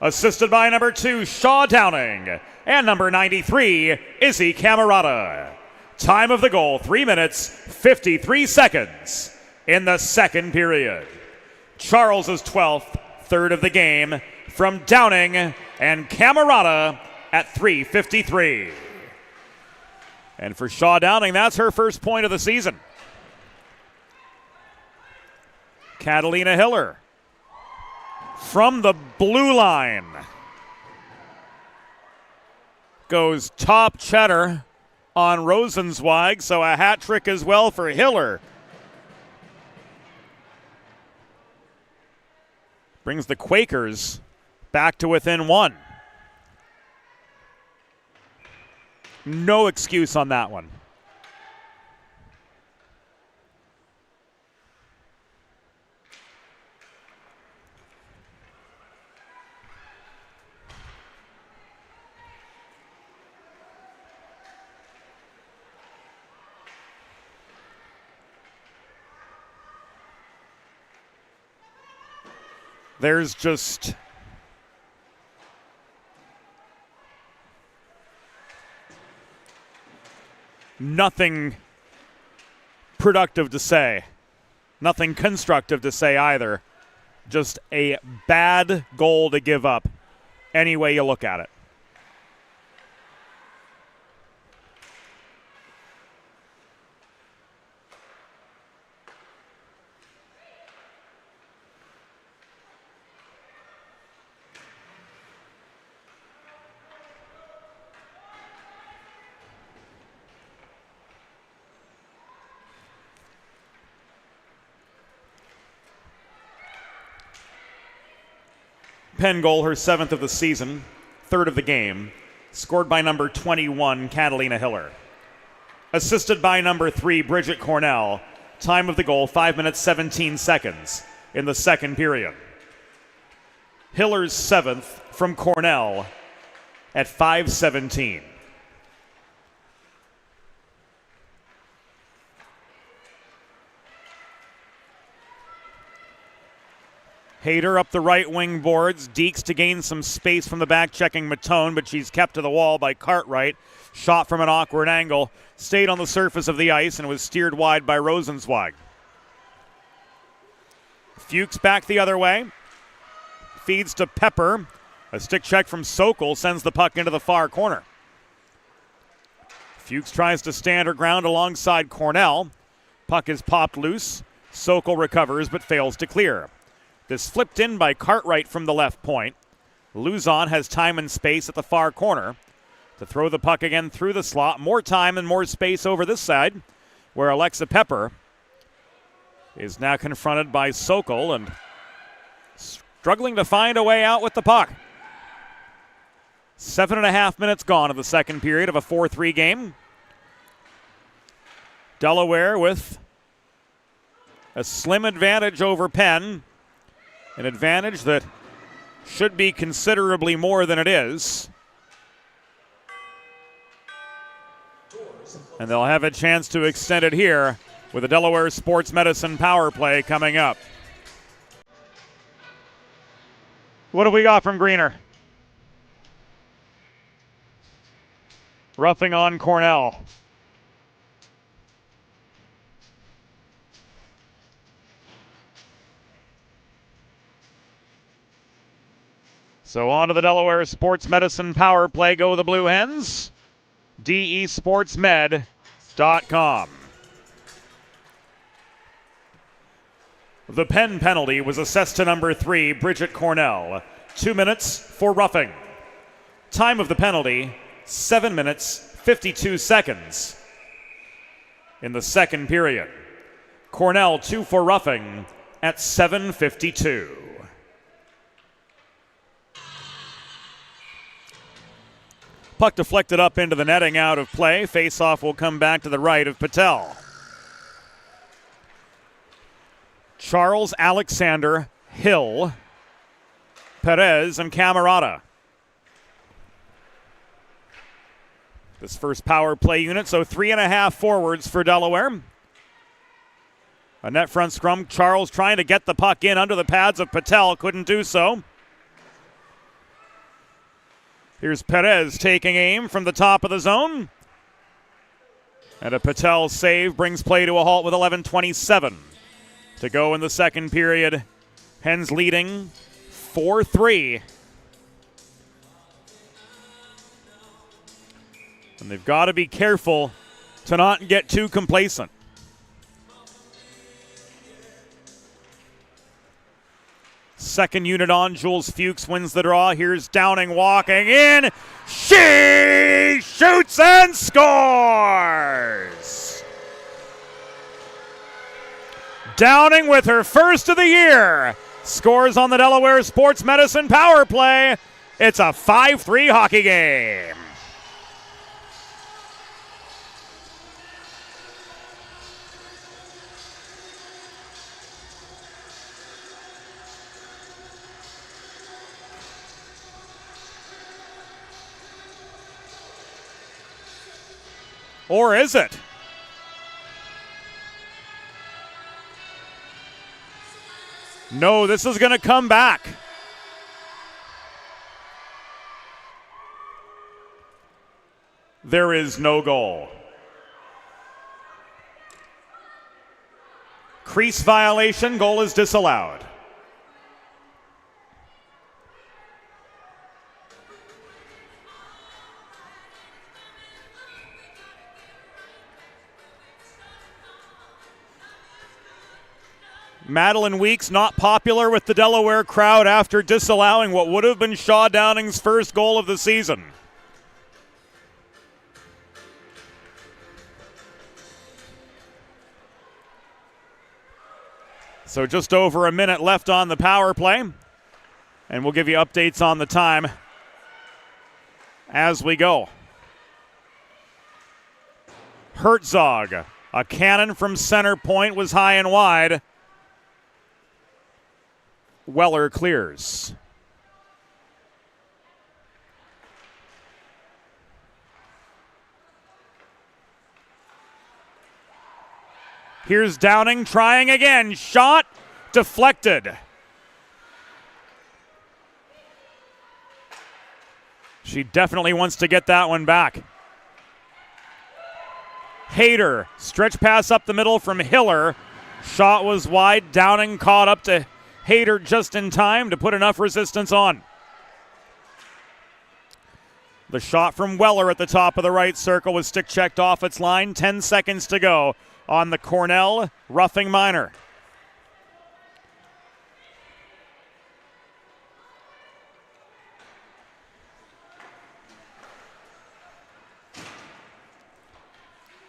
Speaker 2: Assisted by number 2, Shaw Downing, and number 93, Izzy Camerata. Time of the goal, 3 minutes, 53 seconds in the second period. Charles's 12th, 3rd of the game, from Downing and Camerata at 3:53. And for Shaw Downing, that's her first point of the season. Catalina Hiller from the blue line goes top cheddar on Rosenzweig, so a hat trick as well for Hiller. Brings the Quakers back to within one. No excuse on that one. There's just nothing productive to say. Nothing constructive to say either. Just a bad goal to give up, any way you look at it. Penn goal, her 7th of the season, third of the game, scored by number 21, Catalina Hiller. Assisted by number 3, Bridget Cornell. Time of the goal, 5 minutes, 17 seconds in the second period. Hiller's 7th from Cornell at 5:17. Hayter up the right wing boards. Deeks to gain some space from the back, checking Matone, but she's kept to the wall by Cartwright. Shot from an awkward angle. Stayed on the surface of the ice and was steered wide by Rosenzweig. Fuchs back the other way. Feeds to Pepper. A stick check from Sokol sends the puck into the far corner. Fuchs tries to stand her ground alongside Cornell. Puck is popped loose. Sokol recovers but fails to clear. This flipped in by Cartwright from the left point. Luzon has time and space at the far corner to throw the puck again through the slot. More time and more space over this side, where Alexa Pepper is now confronted by Sokol and struggling to find a way out with the puck. 7.5 minutes gone in the second period of a 4-3 game. Delaware with a slim advantage over Penn. An advantage that should be considerably more than it is. And they'll have a chance to extend it here with the Delaware Sports Medicine power play coming up. What do we got from Greener? Roughing on Cornell. So on to the Delaware Sports Medicine power play go the Blue Hens. DESportsmed.com. The Penn penalty was assessed to number 3, Bridget Cornell. 2 minutes for roughing. Time of the penalty, 7 minutes, 52 seconds. In the second period, Cornell 2 for roughing at 7:52. Puck deflected up into the netting, out of play. Face-off will come back to the right of Patel. Charles, Alexander, Hill, Perez, and Camarada. This first power play unit, so 3.5 forwards for Delaware. A net front scrum. Charles trying to get the puck in under the pads of Patel. Couldn't do so. Here's Perez taking aim from the top of the zone. And a Patel save brings play to a halt with 11:27 to go in the second period. Hens leading 4-3. And they've got to be careful to not get too complacent. Second unit on, Jules Fuchs wins the draw. Here's Downing walking in. She shoots and scores! Downing with her first of the year. Scores on the Delaware Sports Medicine power play. It's a 5-3 hockey game. Or is it? No, this is going to come back. There is no goal. Crease violation, goal is disallowed. Madeline Weeks not popular with the Delaware crowd after disallowing what would have been Shaw Downing's first goal of the season. So just over a minute left on the power play, and we'll give you updates on the time as we go. Herzog, a cannon from center point, was high and wide. Weller clears. Here's Downing trying again. Shot deflected. She definitely wants to get that one back. Hayter, stretch pass up the middle from Hiller. Shot was wide. Downing caught up to Hayter just in time to put enough resistance on. The shot from Weller at the top of the right circle was stick checked off its line. 10 seconds to go on the Cornell roughing minor.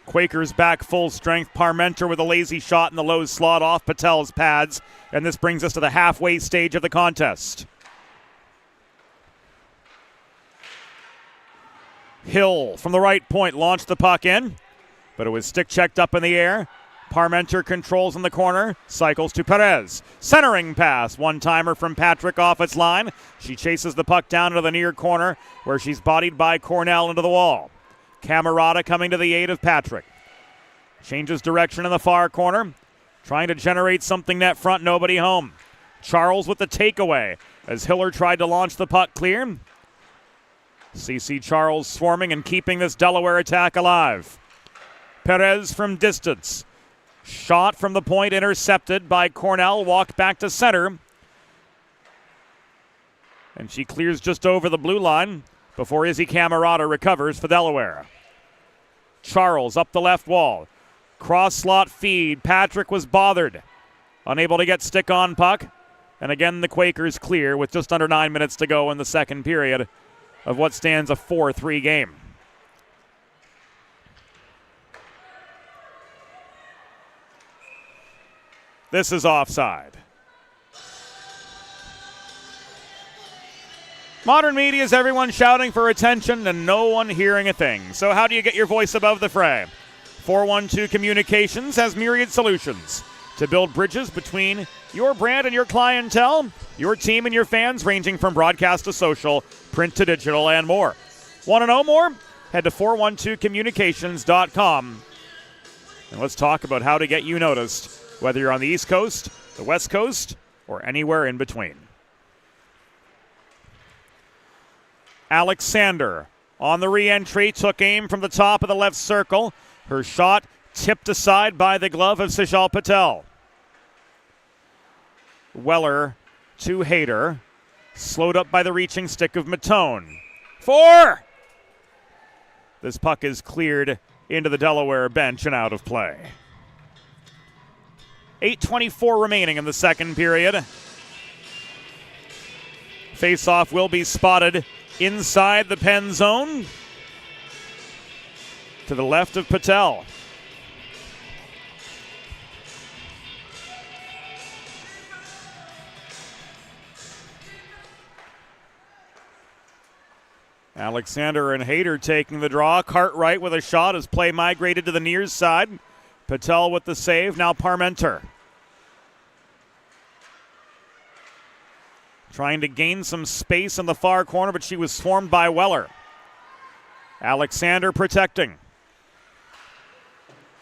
Speaker 2: Quakers back full strength. Parmenter with a lazy shot in the low slot off Patel's pads. And this brings us to the halfway stage of the contest. Hill from the right point launched the puck in, but it was stick checked up in the air. Parmenter controls in the corner, cycles to Perez. Centering pass, one-timer from Patrick off its line. She chases the puck down into the near corner where she's bodied by Cornell into the wall. Camerata coming to the aid of Patrick. Changes direction in the far corner, trying to generate something net front, nobody home. Charles with the takeaway as Hiller tried to launch the puck clear. CC Charles swarming and keeping this Delaware attack alive. Perez from distance. Shot from the point intercepted by Cornell, walked back to center. And she clears just over the blue line before Izzy Camerata recovers for Delaware. Charles up the left wall. Cross slot feed. Patrick was bothered. Unable to get stick on puck. And again, the Quakers clear with just under 9 minutes to go in the second period of what stands a 4-3 game. This is offside. Modern media is everyone shouting for attention and no one hearing a thing. So how do you get your voice above the fray? 412 Communications has myriad solutions to build bridges between your brand and your clientele, your team and your fans, ranging from broadcast to social, print to digital, and more. Want to know more? Head to 412communications.com. And let's talk about how to get you noticed, whether you're on the East Coast, the West Coast, or anywhere in between. Alexander on the re-entry, took aim from the top of the left circle. Her shot tipped aside by the glove of Sejal Patel. Weller to Hayter, slowed up by the reaching stick of Matone. 4! This puck is cleared into the Delaware bench and out of play. 8:24 remaining in the second period. Face-off will be spotted inside the Penn zone to the left of Patel. Alexander and Hayter taking the draw. Cartwright with a shot as play migrated to the near side. Patel with the save. Now Parmenter trying to gain some space in the far corner, but she was swarmed by Weller. Alexander protecting.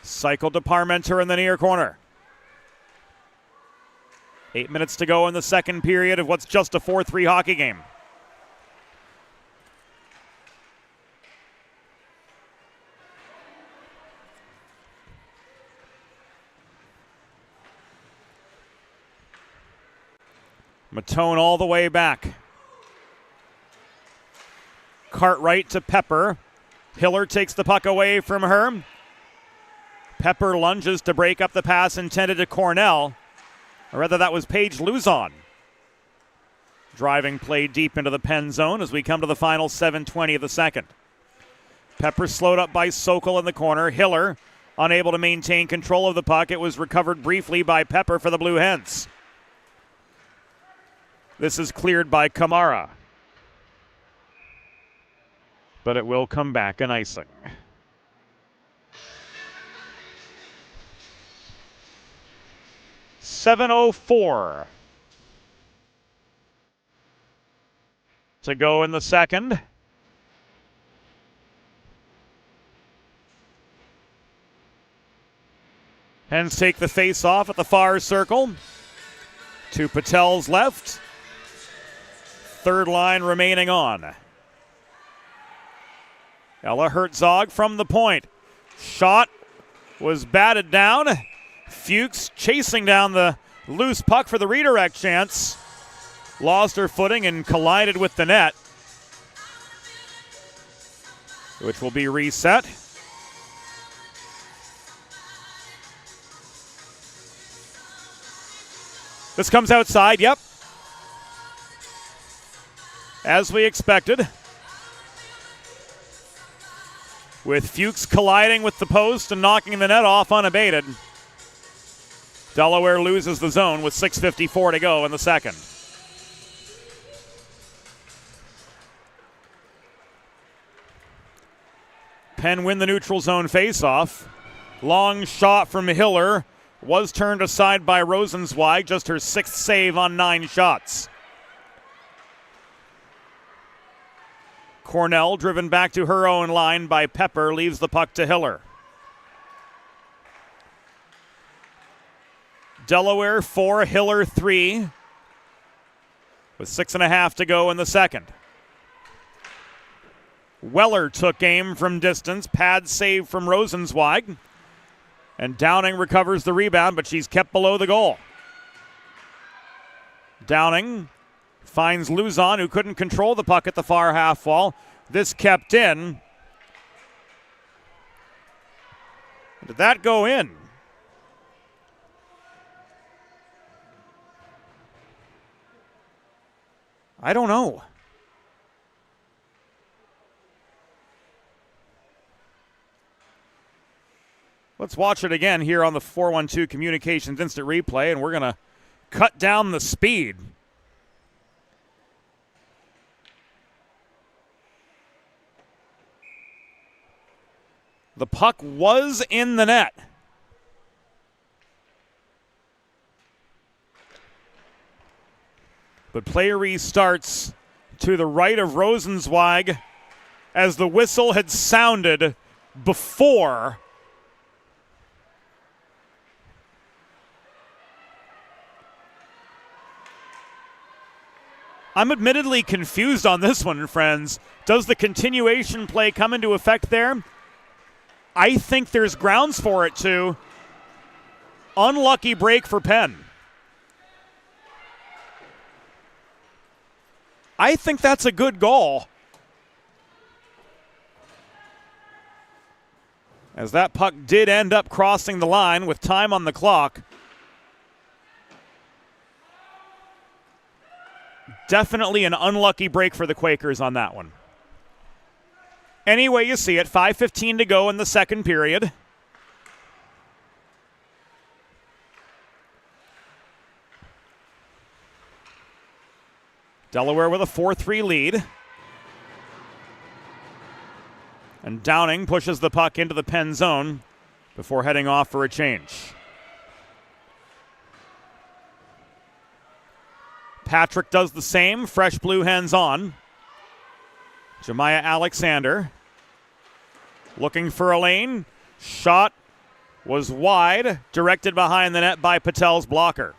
Speaker 2: Cycled to Parmenter in the near corner. 8 minutes to go in the second period of what's just a 4-3 hockey game. Matone all the way back. Cartwright to Pepper. Hiller takes the puck away from her. Pepper lunges to break up the pass intended to Cornell. Or rather, that was Paige Luzon. Driving play deep into the Penn zone as we come to the final 7:20 of the second. Pepper slowed up by Sokol in the corner. Hiller unable to maintain control of the puck. It was recovered briefly by Pepper for the Blue Hens. This is cleared by Kamara. but it will come back an icing. .704 to go in the second. Hens take the face off at the far circle. To Patel's left. Third line remaining on. Ella Herzog from the point. Shot was batted down. Fuchs chasing down the loose puck for the redirect chance. Lost her footing and collided with the net, which will be reset. This comes outside, yep. As we expected. With Fuchs colliding with the post and knocking the net off unabated. Delaware loses the zone with 6:54 to go in the second. Penn win the neutral zone faceoff. Long shot from Hiller was turned aside by Rosenzweig, just her 6th save on 9 shots. Cornell, driven back to her own line by Pepper, leaves the puck to Hiller. Delaware 4, Hiller 3, with 6.5 to go in the second. Weller took aim from distance, pad save from Rosenzweig. And Downing recovers the rebound, but she's kept below the goal. Downing finds Luzon, who couldn't control the puck at the far half wall. This kept in. Did that go in? I don't know. Let's watch it again here on the 412 Communications Instant Replay, and we're going to cut down the speed. The puck was in the net. But play restarts to the right of Rosenzweig as the whistle had sounded before I'm admittedly confused on this one, friends. Does the continuation play come into effect there? I think there's grounds for it to. Unlucky break for Penn. I think that's a good goal. As that puck did end up crossing the line with time on the clock. Definitely an unlucky break for the Quakers on that one. Anyway, you see it, 5:15 to go in the second period. Delaware with a 4-3 lead. And Downing pushes the puck into the Penn zone before heading off for a change. Patrick does the same, fresh blue hands on. Jemiah Alexander looking for a lane. Shot was wide, directed behind the net by Patel's blocker.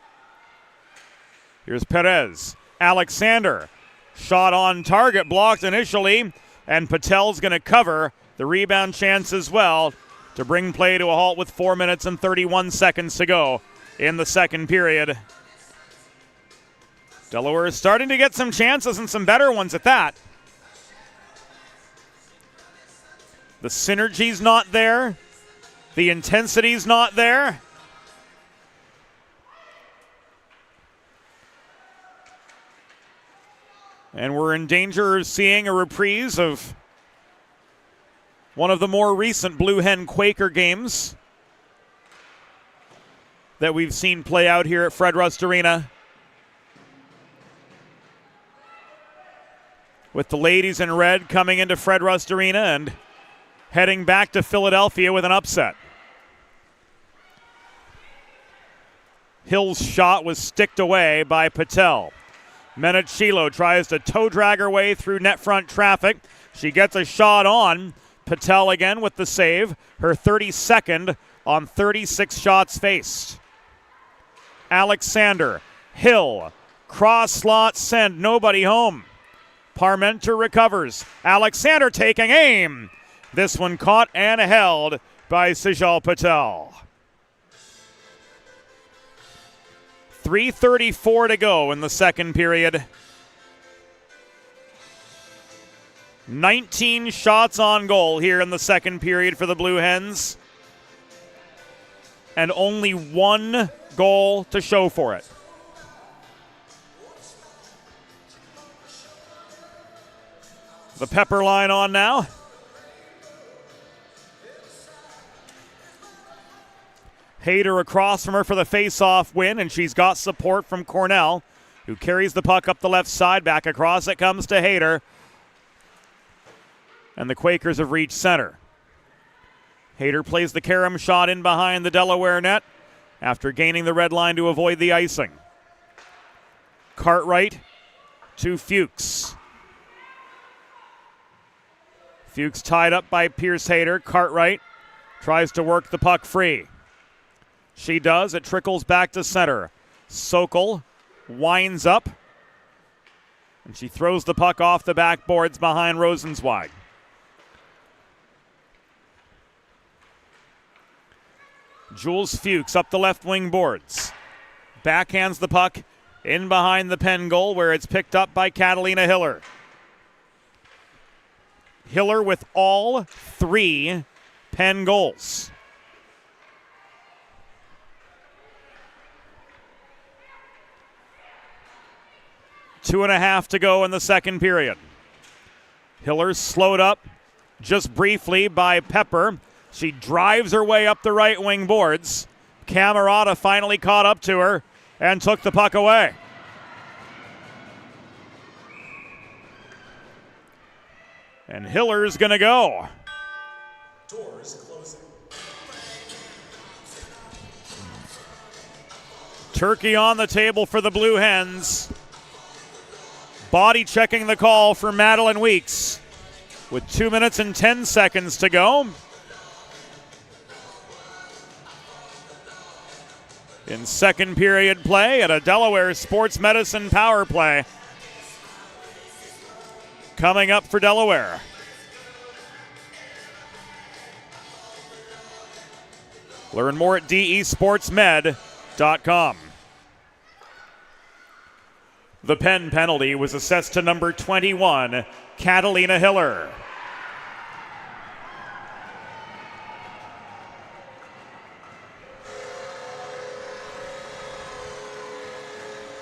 Speaker 2: Here's Perez. Alexander, shot on target, blocked initially, and Patel's going to cover the rebound chance as well to bring play to a halt with 4 minutes and 31 seconds to go in the second period. Delaware is starting to get some chances and some better ones at that. The synergy's not there. The intensity's not there. And we're in danger of seeing a reprise of one of the more recent Blue Hen Quaker games that we've seen play out here at Fred Rust Arena. with the ladies in red coming into Fred Rust Arena and heading back to Philadelphia with an upset. Hill's shot was sticked away by Patel. Menachilo tries to toe drag her way through net front traffic. She gets a shot on. Patel again with the save, her 32nd on 36 shots faced. Alexander, Hill, cross slot send, nobody home. Parmenter recovers. Alexander taking aim. This one caught and held by Sejal Patel. 3:34 to go in the second period. 19 shots on goal here in the second period for the Blue Hens. And only one goal to show for it. The Pepper line on now. Hayter across from her for the face-off win, and she's got support from Cornell, who carries the puck up the left side. Back across it comes to Hayter. And the Quakers have reached center. Hayter plays the carom shot in behind the Delaware net after gaining the red line to avoid the icing. Cartwright to Fuchs. Fuchs tied up by Pierce Hayter. Cartwright tries to work the puck free. She does. It trickles back to center. Sokol winds up, and she throws the puck off the backboards behind Rosenzweig. Jules Fuchs up the left wing boards. Backhands the puck in behind the Penn goal, where it's picked up by Catalina Hiller. Hiller with all 3 Penn goals. Two and a half to go in the second period. Hiller slowed up just briefly by Pepper. She drives her way up the right wing boards. Camerata finally caught up to her and took the puck away. And Hiller's going to go.
Speaker 5: Doors closing.
Speaker 2: Turkey on the table for the Blue Hens. Body checking the call for Madeline Weeks with 2 minutes and 10 seconds to go. In second period play at a Delaware Sports Medicine power play. Coming up for Delaware. Learn more at desportsmed.com. The Penn penalty was assessed to number 21, Catalina Hiller.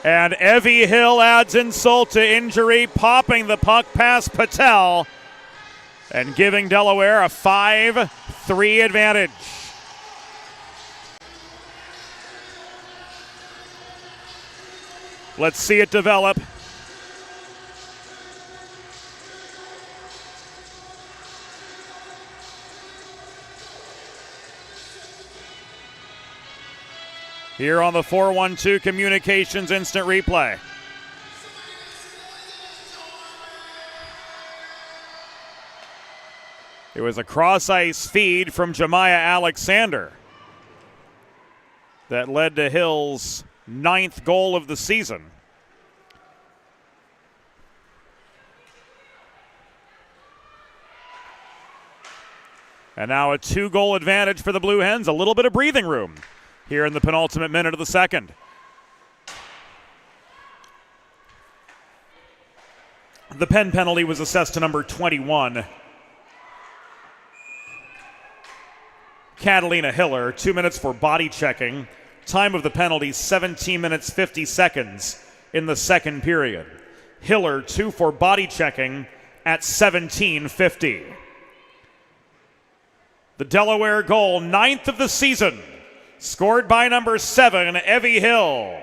Speaker 2: And Evie Hill adds insult to injury, popping the puck past Patel and giving Delaware a 5-3 advantage. Let's see it develop. Here on the 412 Communications Instant Replay. It was a cross-ice feed from Jemiah Alexander that led to Hill's 9th goal of the season. And now a 2-goal advantage for the Blue Hens. A little bit of breathing room here in the penultimate minute of the second. The Penn penalty was assessed to number 21, Catalina Hiller. 2 minutes for body checking. Time of the penalty, 17 minutes 50 seconds in the second period. Hiller, 2 for body checking at 17:50. The Delaware goal, 9th of the season, scored by number 7, Evie Hill.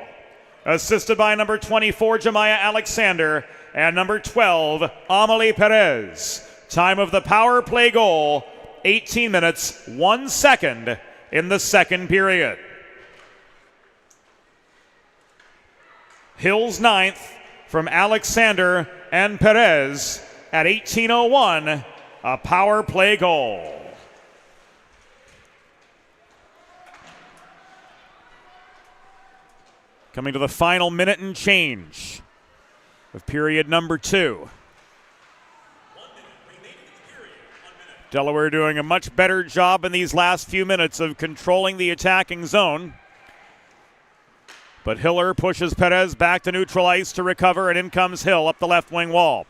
Speaker 2: Assisted by number 24, Jemiah Alexander. and number 12, Amelie Perez. Time of the power play goal, 18 minutes, 1 second in the second period. Hill's ninth from Alexander and Perez at 18:01, a power play goal. Coming to the final minute and change of period number 2. Delaware doing a much better job in these last few minutes of controlling the attacking zone. But Hiller pushes Perez back to neutral ice to recover, and in comes Hill up the left wing wall.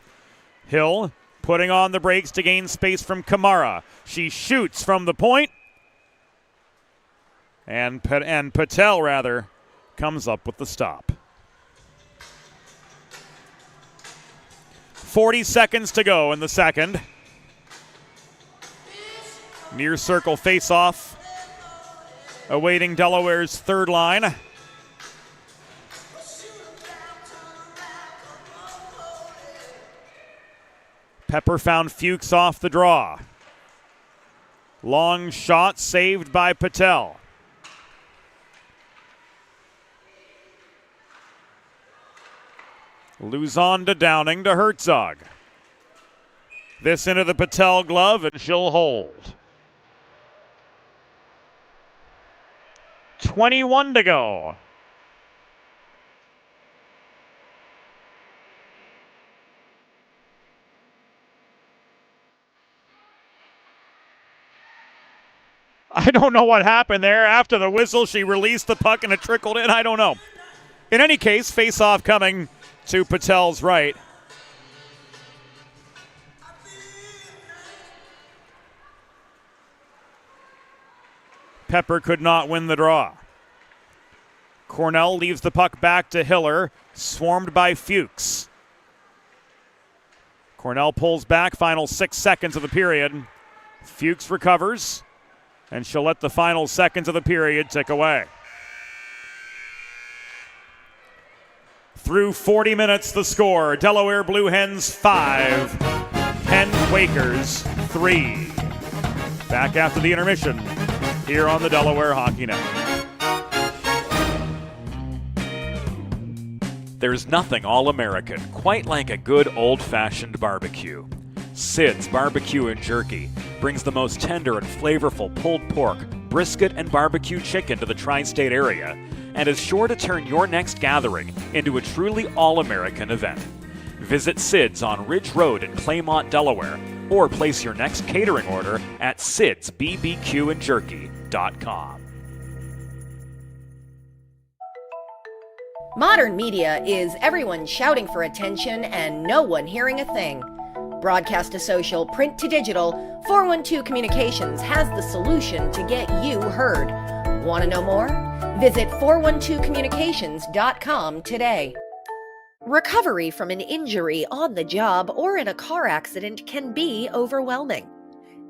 Speaker 2: Hill putting on the brakes to gain space from Kamara. She shoots from the point, and Patel comes up with the stop. 40 seconds to go in the second. Near circle face-off awaiting Delaware's third line. Pepper found Fuchs off the draw. Long shot saved by Patel. Luzon to Downing to Herzog. This into the Patel glove, and she'll hold. 21 to go. I don't know what happened there. After the whistle, she released the puck and it trickled in. I don't know. In any case, face-off coming to Patel's right. Pepper could not win the draw. Cornell leaves the puck back to Hiller, swarmed by Fuchs. Cornell pulls back, final 6 seconds of the period. Fuchs recovers, and she'll let the final seconds of the period tick away. Through 40 minutes, the score: Delaware Blue Hens 5, Penn Quakers 3. Back after the intermission here on the Delaware Hockey Network.
Speaker 5: There's nothing all-American quite like a good old-fashioned barbecue. Sid's Barbecue and Jerky brings the most tender and flavorful pulled pork, brisket, and barbecue chicken to the tri-state area, and is sure to turn your next gathering into a truly all-American event. Visit Sid's on Ridge Road in Claymont, Delaware, or place your next catering order at sidsbbqandjerky.com.
Speaker 3: Modern media is everyone shouting for attention and no one hearing a thing. Broadcast to social, print to digital, 412 Communications has the solution to get you heard. Want to know more? Visit 412communications.com today. Recovery from an injury on the job or in a car accident can be overwhelming.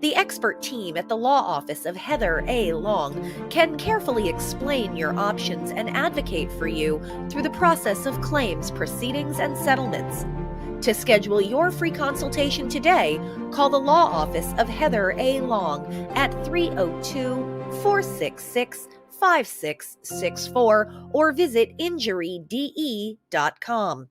Speaker 3: The expert team at the law office of Heather A. Long can carefully explain your options and advocate for you through the process of claims, proceedings, and settlements. To schedule your free consultation today, call the law office of Heather A. Long at 302-466-5664 or visit injuryde.com.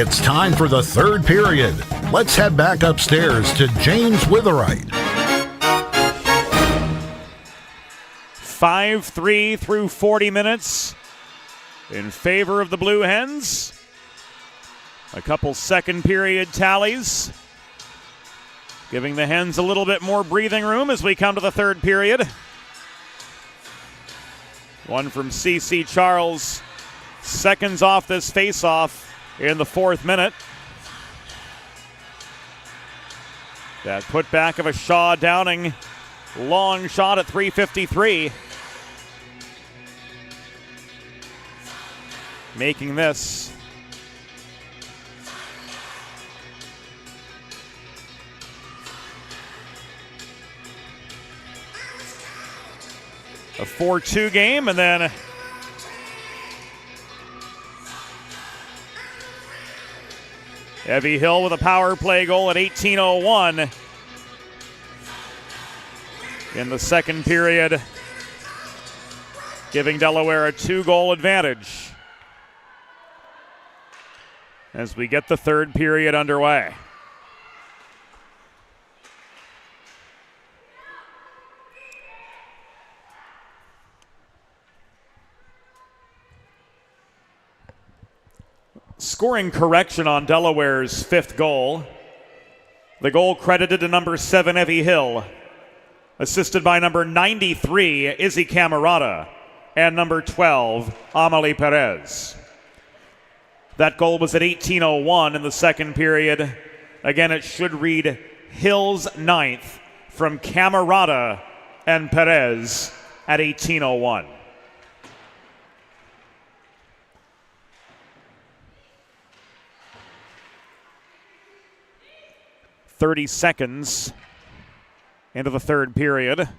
Speaker 4: It's time for the third period. Let's head back upstairs to James Witherite.
Speaker 2: 5-3 through 40 minutes in favor of the Blue Hens. A couple second period tallies, giving the Hens a little bit more breathing room as we come to the third period. One from C.C. Charles, seconds off this faceoff in the fourth minute. That putback of a Shaw Downing long shot at 3:53. Making this a 4-2 game, and then Evie Hill with a power play goal at 18:01 in the second period, giving Delaware a 2-goal advantage as we get the third period underway. Scoring correction on Delaware's fifth goal. The goal credited to number 7, Evie Hill, assisted by number 93, Izzy Camerata, and number 12, Amalie Perez. That goal was at 18:01 in the second period. Again, it should read Hill's ninth from Camerata and Perez at 18:01. "30 seconds into the third period.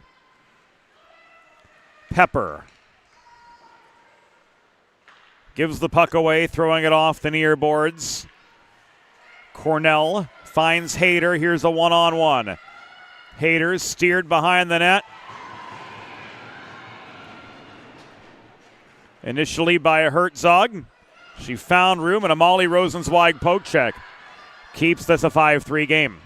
Speaker 2: Pepper gives the puck away, throwing it off the near boards. Cornell finds Hayter. Here's a one-on-one. Hayter steered behind the net. Initially by Herzog. She found room, and a Molly Rosenzweig poke check keeps this a 5-3 game.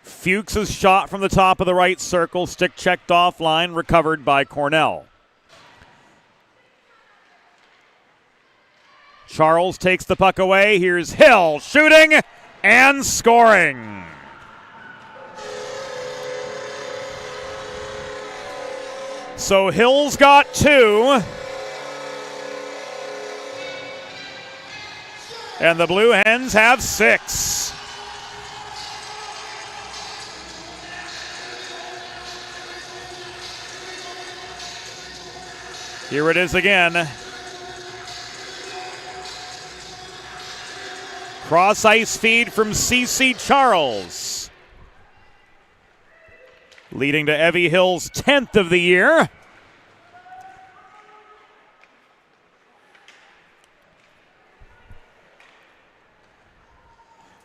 Speaker 2: Fuchs' shot from the top of the right circle, stick checked offline, recovered by Cornell. Charles takes the puck away. Here's Hill shooting and scoring. So Hill's got 2. And the Blue Hens have 6. Here it is again. Cross ice feed from C.C. Charles, leading to Evie Hill's 10th of the year.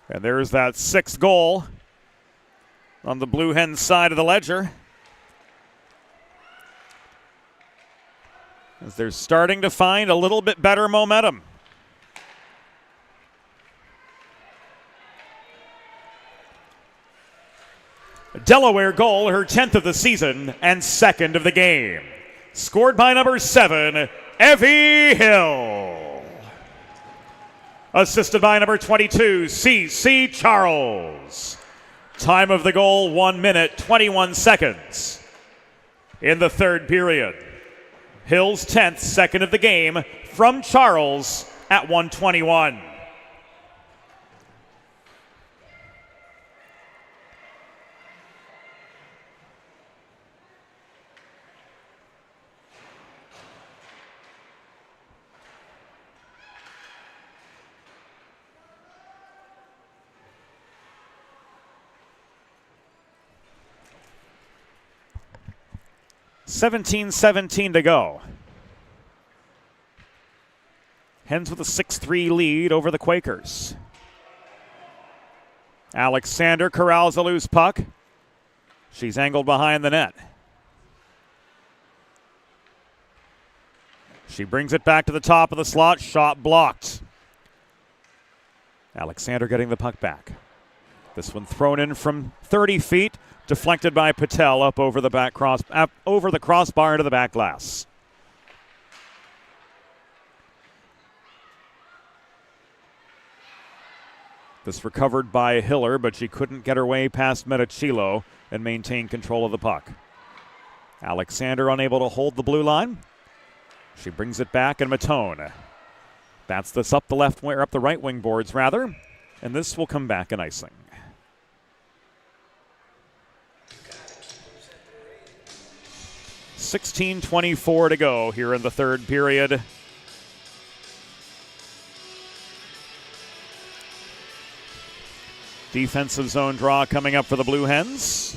Speaker 2: And there's that 6th goal on the Blue Hens side of the ledger, as they're starting to find a little bit better momentum. Delaware goal, her 10th of the season and 2nd of the game. Scored by number 7, Evie Hill. Assisted by number 22, C.C. Charles. Time of the goal, 1 minute, 21 seconds in the third period. Hill's 10th, 2nd of the game from Charles at 1:21. $17-17 to go. Hens with a 6-3 lead over the Quakers. Alexander corrals a loose puck. She's angled behind the net. She brings it back to the top of the slot. Shot blocked. Alexander getting the puck back. This one thrown in from 30 feet, deflected by Patel up over the over the crossbar into the back glass. This recovered by Hiller, but she couldn't get her way past Metichilo and maintain control of the puck. Alexander unable to hold the blue line. She brings it back, and Matone bats this up the right wing boards rather, and this will come back in icing. .16:24 to go here in the third period. Defensive zone draw coming up for the Blue Hens.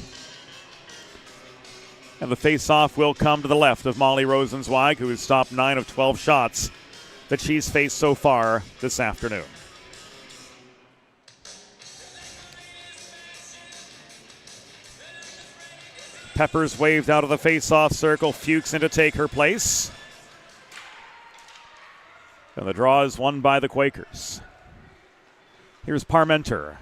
Speaker 2: And the face-off will come to the left of Molly Rosenzweig, who has stopped 9 of 12 shots that she's faced so far this afternoon. Peppers waved out of the face-off circle. Fuchs in to take her place. And the draw is won by the Quakers. Here's Parmenter.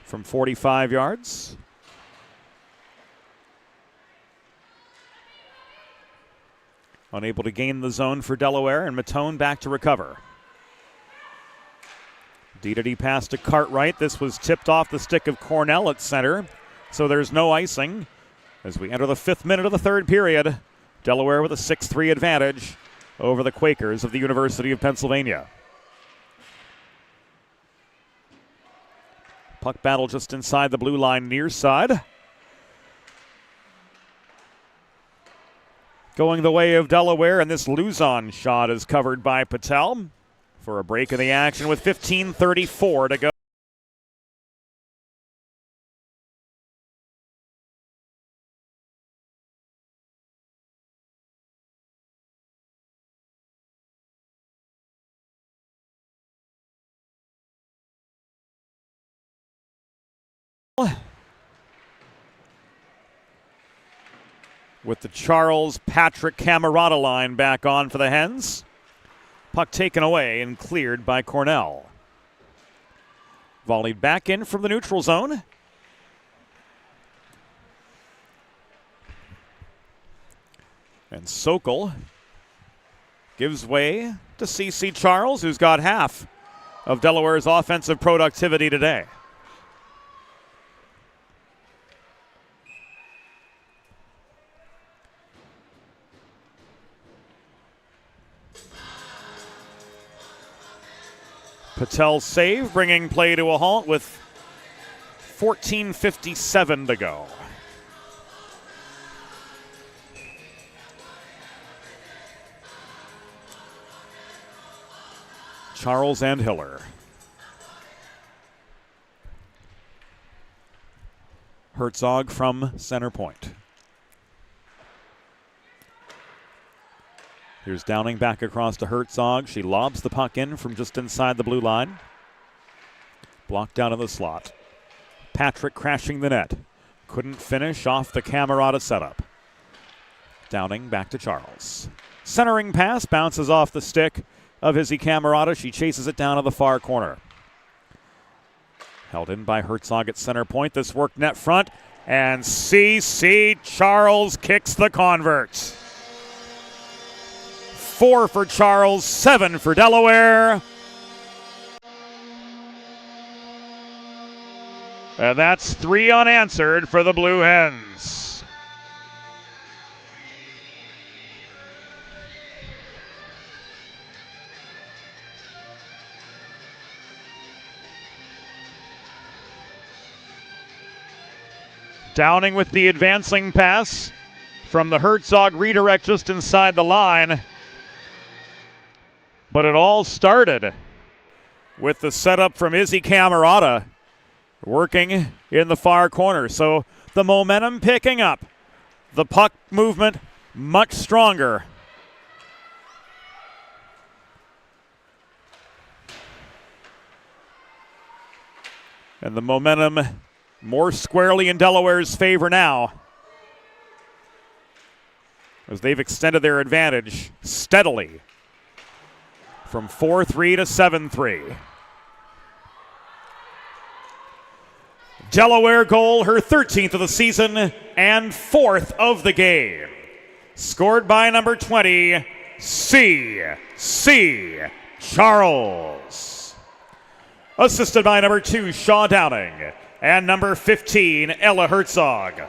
Speaker 2: From 45 yards. Unable to gain the zone for Delaware, and Matone back to recover. D pass to Cartwright. This was tipped off the stick of Cornell at center, so there's no icing. As we enter the 5th minute of the third period, Delaware with a 6-3 advantage over the Quakers of the University of Pennsylvania. Puck battle just inside the blue line near side. Going the way of Delaware, and this Luzon shot is covered by Patel for a break in the action with 15:34 to go. With the Charles-Patrick Camerata line back on for the Hens. Puck taken away and cleared by Cornell. Volleyed back in from the neutral zone. And Sokol gives way to C.C. Charles, who's got half of Delaware's offensive productivity today. Patel's save, bringing play to a halt with 14:57 to go. Charles and Hiller. Herzog from center point. Here's Downing back across to Herzog. She lobs the puck in from just inside the blue line. Blocked down in the slot. Patrick crashing the net. Couldn't finish off the Camerata setup. Downing back to Charles. Centering pass bounces off the stick of Izzy Camerata. She chases it down to the far corner. Held in by Herzog at center point. This worked net front. And C.C. Charles kicks the convert. 4 for Charles, 7 for Delaware. And that's 3 unanswered for the Blue Hens. Downing with the advancing pass from the Herzog redirect just inside the line. But it all started with the setup from Izzy Camerata working in the far corner. So the momentum picking up. The puck movement much stronger. And the momentum more squarely in Delaware's favor now. as they've extended their advantage steadily from 4-3 to 7-3. Delaware goal, her 13th of the season and 4th of the game. Scored by number 20, C.C. Charles. Assisted by number 2, Shaw Downing, and number 15, Ella Herzog.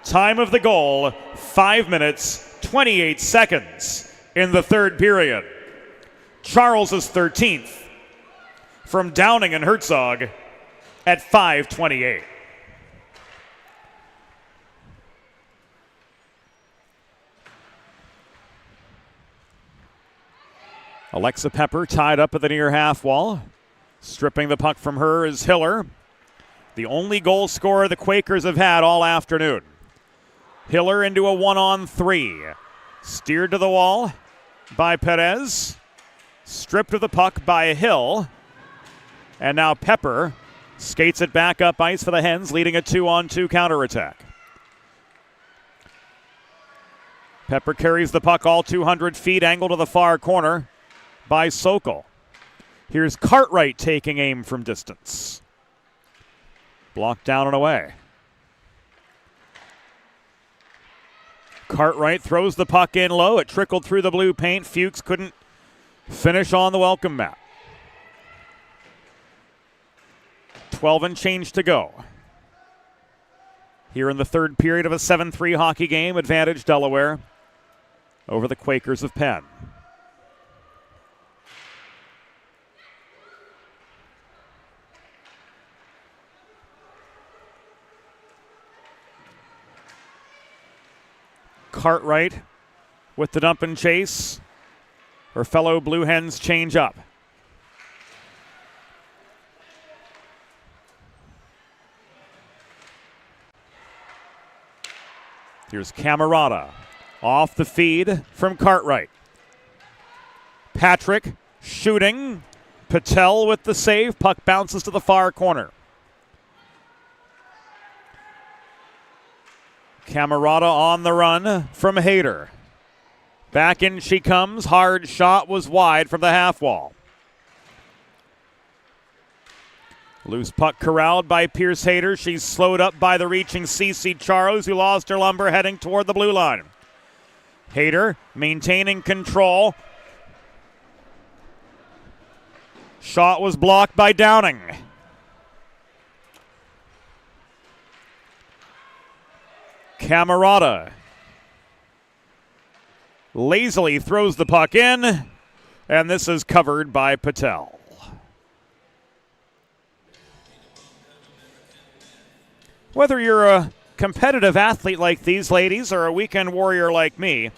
Speaker 2: Time of the goal, 5 minutes, 28 seconds in the third period. Charles is 13th from Downing and Herzog at 5:28. Alexa Pepper tied up at the near half wall. Stripping the puck from her is Hiller, the only goal scorer the Quakers have had all afternoon. Hiller into a 1-on-3. Steered to the wall by Perez. Stripped of the puck by Hill. And now Pepper skates it back up ice for the Hens, leading a 2-on-2 counterattack. Pepper carries the puck all 200 feet, angled to the far corner by Sokol. Here's Cartwright taking aim from distance. Blocked down and away. Cartwright throws the puck in low. It trickled through the blue paint. Fuchs couldn't finish on the welcome mat. 12 and change to go. Here in the third period of a 7-3 hockey game, advantage Delaware over the Quakers of Penn. Cartwright with the dump and chase. Her fellow Blue Hens change up. Here's Camerata off the feed from Cartwright. Patrick shooting. Patel with the save. Puck bounces to the far corner. Camerata on the run from Hayter. Back in she comes. Hard shot was wide from the half wall. Loose puck corralled by Pierce Hayter. She's slowed up by the reaching C.C. Charles, who lost her lumber heading toward the blue line. Hayter maintaining control. Shot was blocked by Downing. Camerata lazily throws the puck in, and this is covered by Patel. Whether you're a competitive athlete like these ladies or a weekend warrior like me,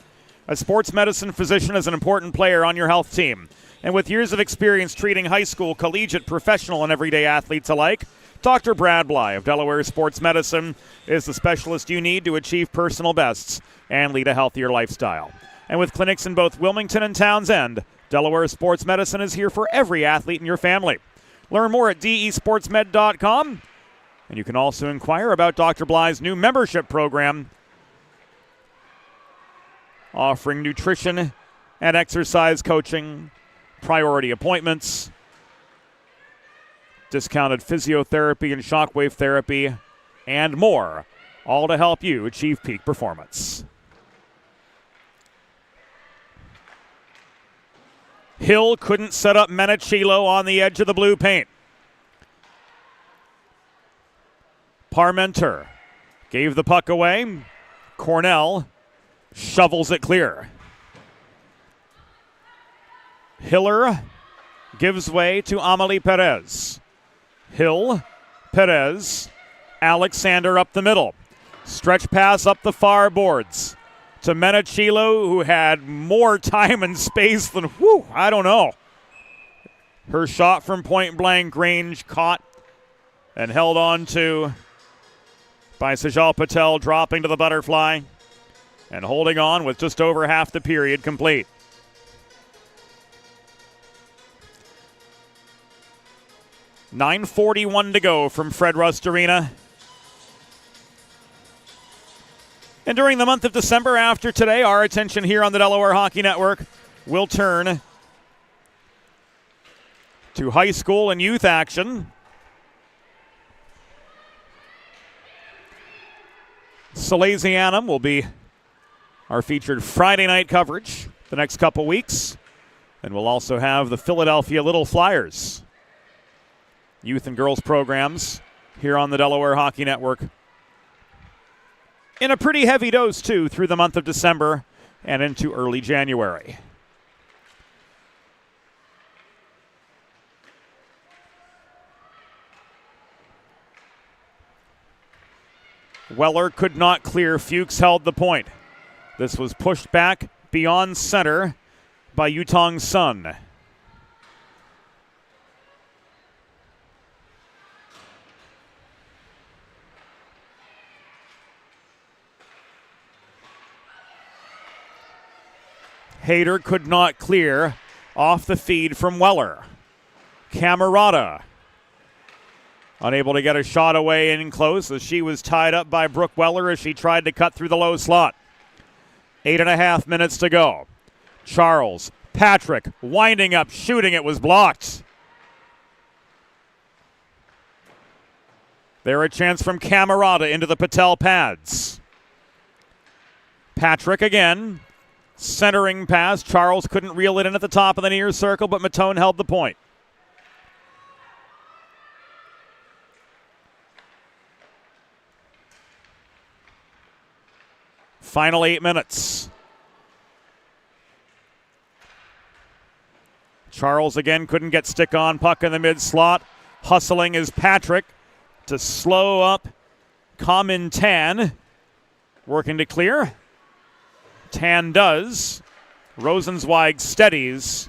Speaker 2: a sports medicine physician is an important player on your health team. And with years of experience treating high school, collegiate, professional, and everyday athletes alike, Dr. Brad Bly of Delaware Sports Medicine is the specialist you need to achieve personal bests and lead a healthier lifestyle. And with clinics in both Wilmington and Townsend, Delaware Sports Medicine is here for every athlete in your family. Learn more at desportsmed.com. And you can also inquire about Dr. Bly's new membership program offering nutrition and exercise coaching, priority appointments, discounted physiotherapy and shockwave therapy, and more, all to help you achieve peak performance. Hill couldn't set up Menachilo on the edge of the blue paint. Parmenter gave the puck away. Cornell shovels it clear. Hiller gives way to Amelie Perez. Hill, Perez, Alexander up the middle. Stretch pass up the far boards to Menachilo, who had more time and space than, I don't know. Her shot from point blank range caught and held on to by Sejal Patel, dropping to the butterfly and holding on with just over half the period complete. .941 to go from Fred Rust Arena. And during the month of December after today, our attention here on the Delaware Hockey Network will turn to high school and youth action. Salesianum will be our featured Friday night coverage the next couple weeks. And we'll also have the Philadelphia Little Flyers youth and girls programs here on the Delaware Hockey Network in a pretty heavy dose, too, through the month of December and into early January. Weller could not clear. Fuchs held the point. This was pushed back beyond center by Yutong Sun. Hayter could not clear off the feed from Weller. Camerata unable to get a shot away in close as she was tied up by Brooke Weller as she tried to cut through the low slot. 8.5 minutes to go. Charles, Patrick, winding up, shooting. It was blocked. There a chance from Camerata into the Patel pads. Patrick again. Centering pass. Charles couldn't reel it in at the top of the near circle, but Matone held the point. Final 8 minutes. Charles again couldn't get stick on puck in the mid slot. Hustling is Patrick to slow up Common Tan. Working to clear. Tan does. Rosenzweig steadies.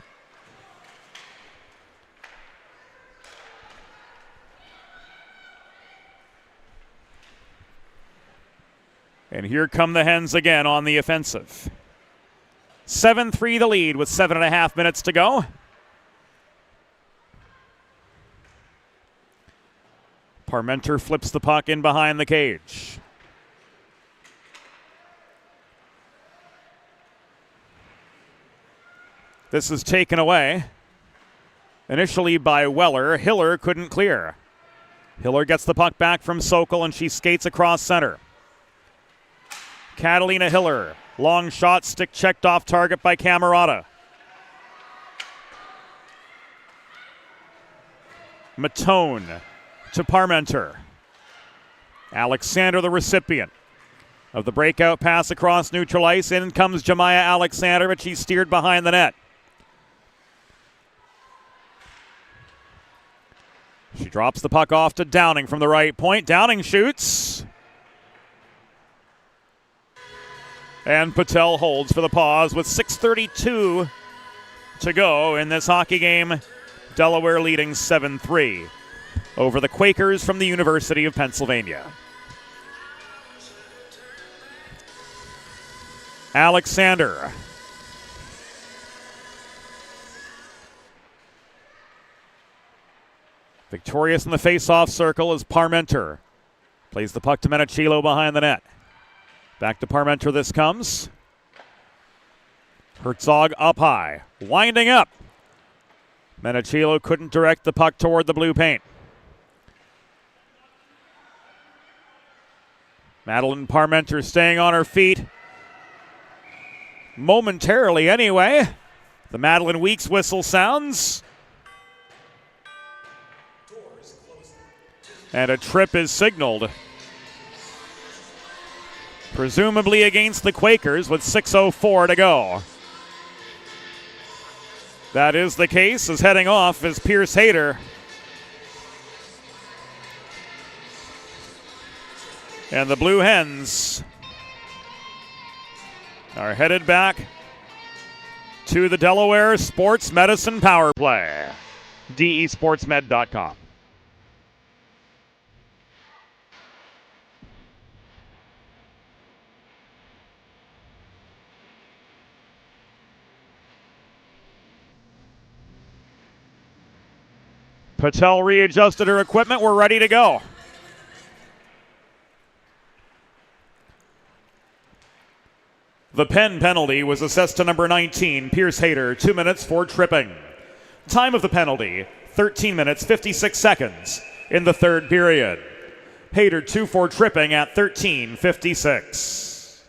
Speaker 2: And here come the Hens again on the offensive. 7-3 the lead with 7.5 minutes to go. Parmenter flips the puck in behind the cage. This is taken away initially by Weller. Hiller couldn't clear. Hiller gets the puck back from Sokol and she skates across center. Catalina Hiller, long shot, stick checked off target by Camerata. Matone to Parmenter. Alexander the recipient of the breakout pass across neutral ice. In comes Jemiah Alexander, but she's steered behind the net. She drops the puck off to Downing from the right point. Downing shoots. And Patel holds for the pause with 6:32 to go in this hockey game. Delaware leading 7-3 over the Quakers from the University of Pennsylvania. Alexander. Victorious in the face-off circle is Parmenter. Plays the puck to Menachilo behind the net. Back to Parmenter this comes. Herzog up high. Winding up. Menachilo couldn't direct the puck toward the blue paint. Madeline Parmenter staying on her feet. Momentarily anyway. The Madeline Weeks whistle sounds. And a trip is signaled. Presumably against the Quakers with 6:04 to go. That is the case, as heading off is Pierce Hayter. And the Blue Hens are headed back to the Delaware Sports Medicine Power Play. DESportsmed.com. Patel readjusted her equipment. We're ready to go. The Penn penalty was assessed to number 19, Pierce Hayter, 2 minutes for tripping. Time of the penalty, 13 minutes, 56 seconds in the third period. Hayter 2 for tripping at 13:56.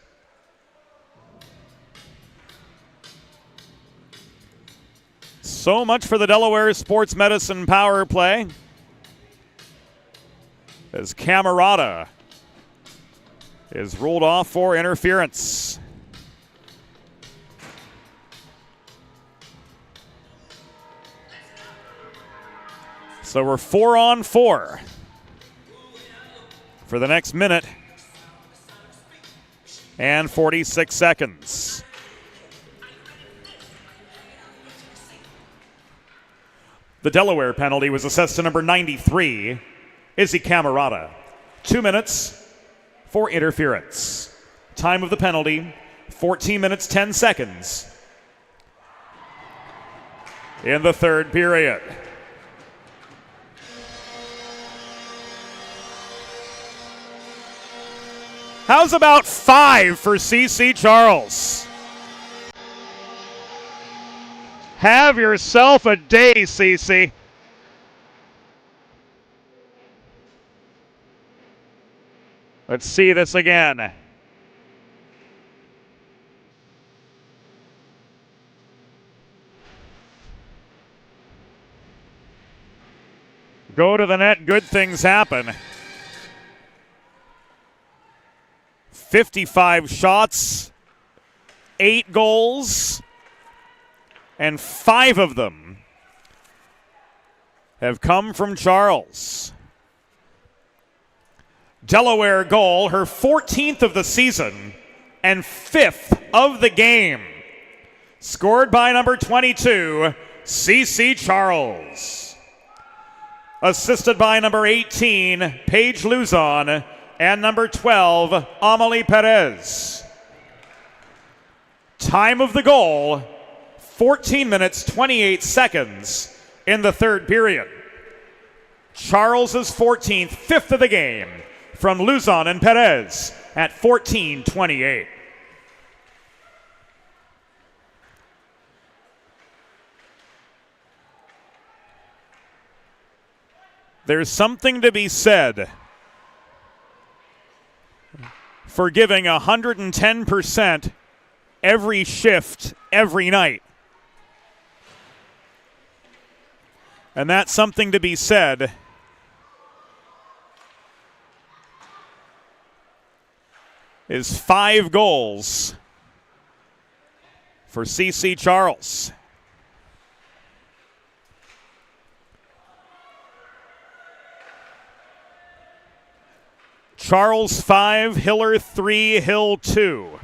Speaker 2: So much for the Delaware Sports Medicine power play, as Camerata is ruled off for interference. So we're 4 on 4 for the next minute and 46 seconds. The Delaware penalty was assessed to number 93, Izzy Camerata. 2 minutes for interference. Time of the penalty, 14 minutes, 10 seconds in the third period. How's about 5 for CC Charles? Have yourself a day, CC. Let's see this again. Go to the net, good things happen. 55 shots, 8 goals, and 5 of them have come from Charles. Delaware goal, her 14th of the season and 5th of the game. Scored by number 22, CC Charles. Assisted by number 18, Paige Luzon, and number 12, Amelie Perez. Time of the goal, 14 minutes, 28 seconds in the third period. Charles's 14th, 5th of the game from Luzon and Perez at 14:28. There's something to be said for giving 110% every shift, every night. And that's something to be said is 5 goals for CC Charles. Charles 5, Hiller 3, Hill 2.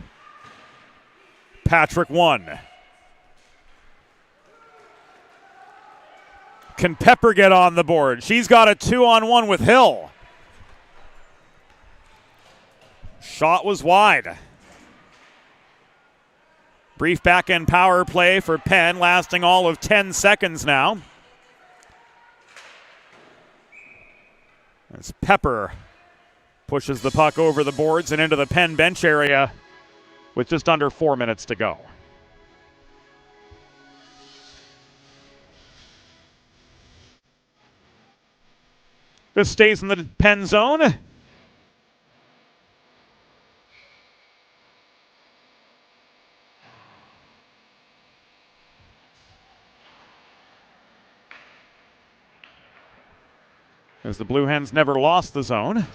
Speaker 2: Patrick 1. Can Pepper get on the board? She's got a 2-on-1 with Hill. Shot was wide. Brief back-end power play for Penn, lasting all of 10 seconds now. As Pepper pushes the puck over the boards and into the Penn bench area with just under 4 minutes to go. This stays in the Penn zone. As the Blue Hens never lost the zone.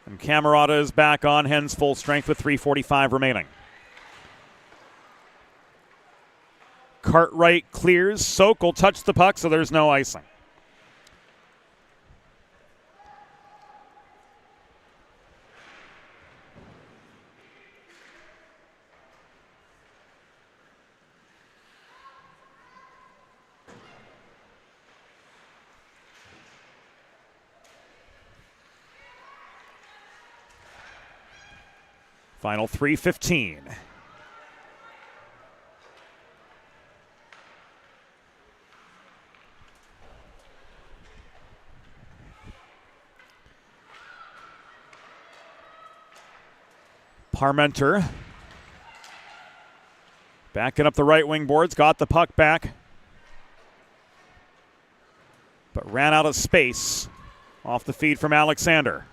Speaker 2: And Camerata is back on Hens full strength with 3:45 remaining. Cartwright clears. Soak will touch the puck, so there's no icing. Final 3:15. Parmenter backing up the right wing boards, got the puck back, but ran out of space off the feed from Alexander.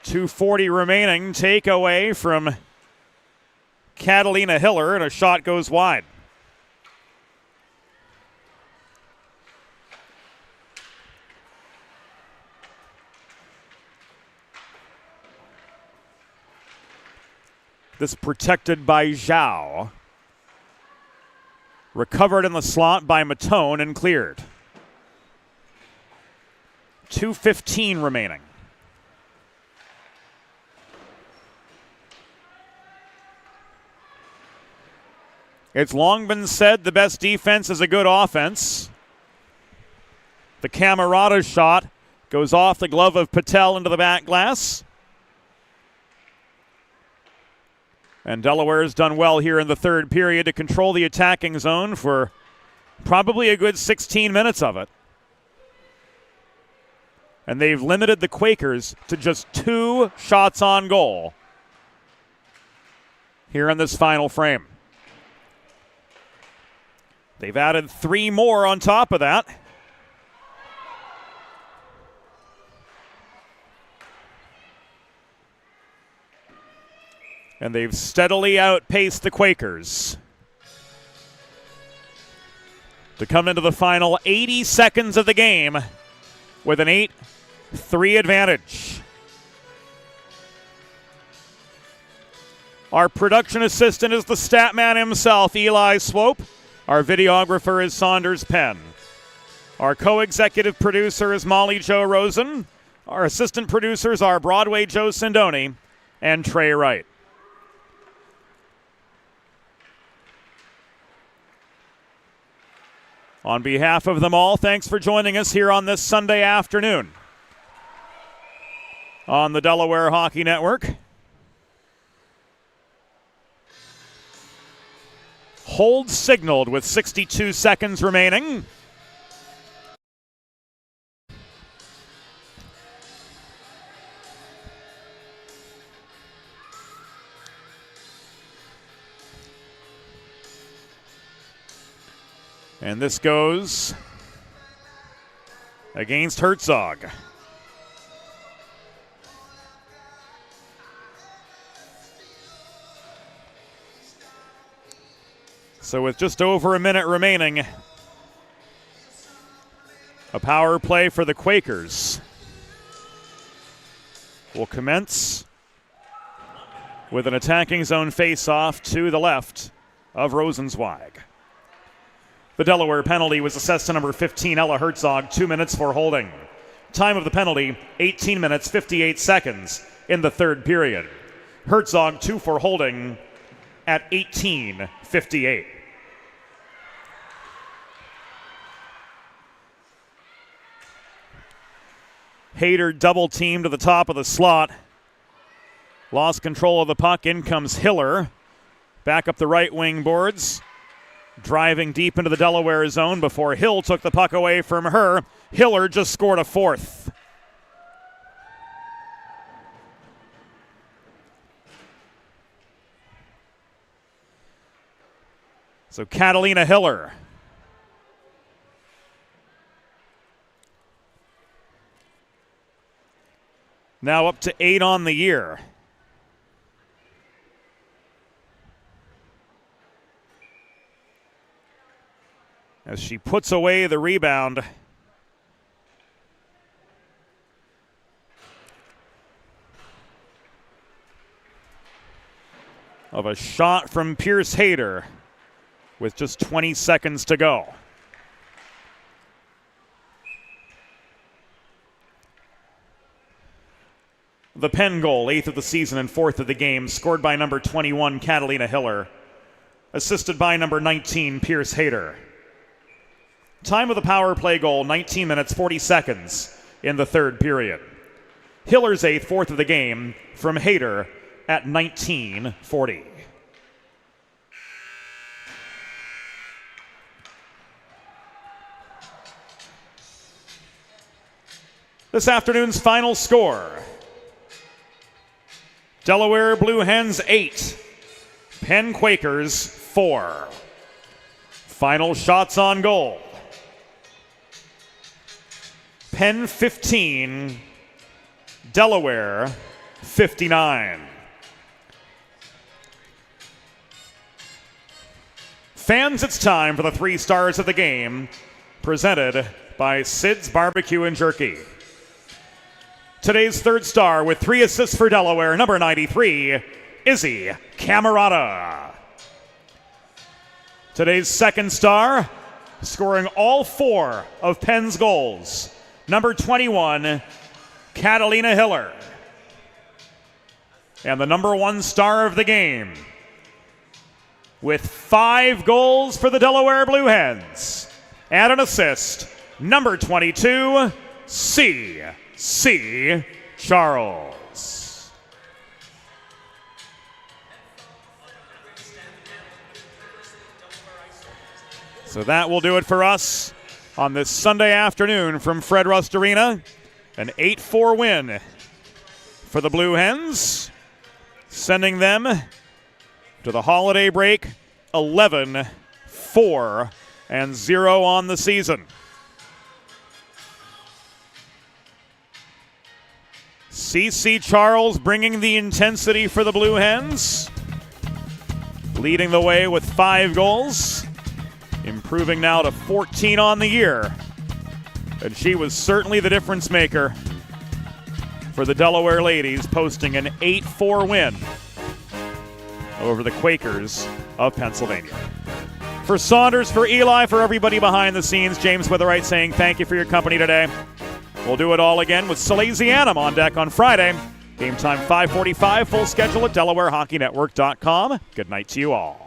Speaker 2: .240 remaining, takeaway from Catalina Hiller, and a shot goes wide. This protected by Zhao. Recovered in the slot by Matone and cleared. 2:15 remaining. It's long been said the best defense is a good offense. The Camerata shot goes off the glove of Patel into the back glass. And Delaware has done well here in the third period to control the attacking zone for probably a good 16 minutes of it. And they've limited the Quakers to just 2 shots on goal here in this final frame. They've added 3 more on top of that. And they've steadily outpaced the Quakers to come into the final 80 seconds of the game with an 8-3 advantage. Our production assistant is the stat man himself, Eli Swope. Our videographer is Saunders Penn. Our co-executive producer is Molly Jo Rosen. Our assistant producers are Broadway Joe Sindoni and Trey Wright. On behalf of them all, thanks for joining us here on this Sunday afternoon on the Delaware Hockey Network. Hold signaled with 62 seconds remaining. And this goes against Herzog. So with just over a minute remaining, a power play for the Quakers will commence with an attacking zone face-off to the left of Rosenzweig. The Delaware penalty was assessed to number 15, Ella Herzog, 2 minutes for holding. Time of the penalty, 18 minutes, 58 seconds in the third period. Herzog, 2 for holding at 18:58. Hayter double-teamed to the top of the slot. Lost control of the puck. In comes Hiller. Back up the right wing boards. Driving deep into the Delaware zone before Hill took the puck away from her. Hiller just scored a 4th. So Catalina Hiller now up to 8 on the year. As she puts away the rebound of a shot from Pierce Hayter with just 20 seconds to go. The Penn goal, 8th of the season and 4th of the game, scored by number 21, Catalina Hiller, assisted by number 19, Pierce Hayter. Time of the power play goal, 19 minutes, 40 seconds in the third period. Hiller's 8th, 4th of the game from Hayter at 19:40. This afternoon's final score: Delaware Blue Hens 8, Penn Quakers 4. Final shots on goal: Penn 15, Delaware 59. Fans, it's time for the 3 stars of the game, presented by Sid's Barbecue and Jerky. Today's 3rd star with 3 assists for Delaware, number 93, Izzy Camerata. Today's 2nd star, scoring all 4 of Penn's goals, number 21, Catalina Hiller. And the number 1 star of the game, with 5 goals for the Delaware Blue Hens and an assist, number 22, C.C. Charles. So that will do it for us on this Sunday afternoon from Fred Rust Arena. An 8-4 win for the Blue Hens, sending them to the holiday break 11-4-0 on the season. C.C. Charles bringing the intensity for the Blue Hens, leading the way with 5 goals, improving now to 14 on the year. And she was certainly the difference maker for the Delaware ladies, posting an 8-4 win over the Quakers of Pennsylvania. For Saunders, for Eli, for everybody behind the scenes, James Witherite saying thank you for your company today. We'll do it all again with Salesianum on deck on Friday. Game time 5:45, full schedule at DelawareHockeyNetwork.com. Good night to you all.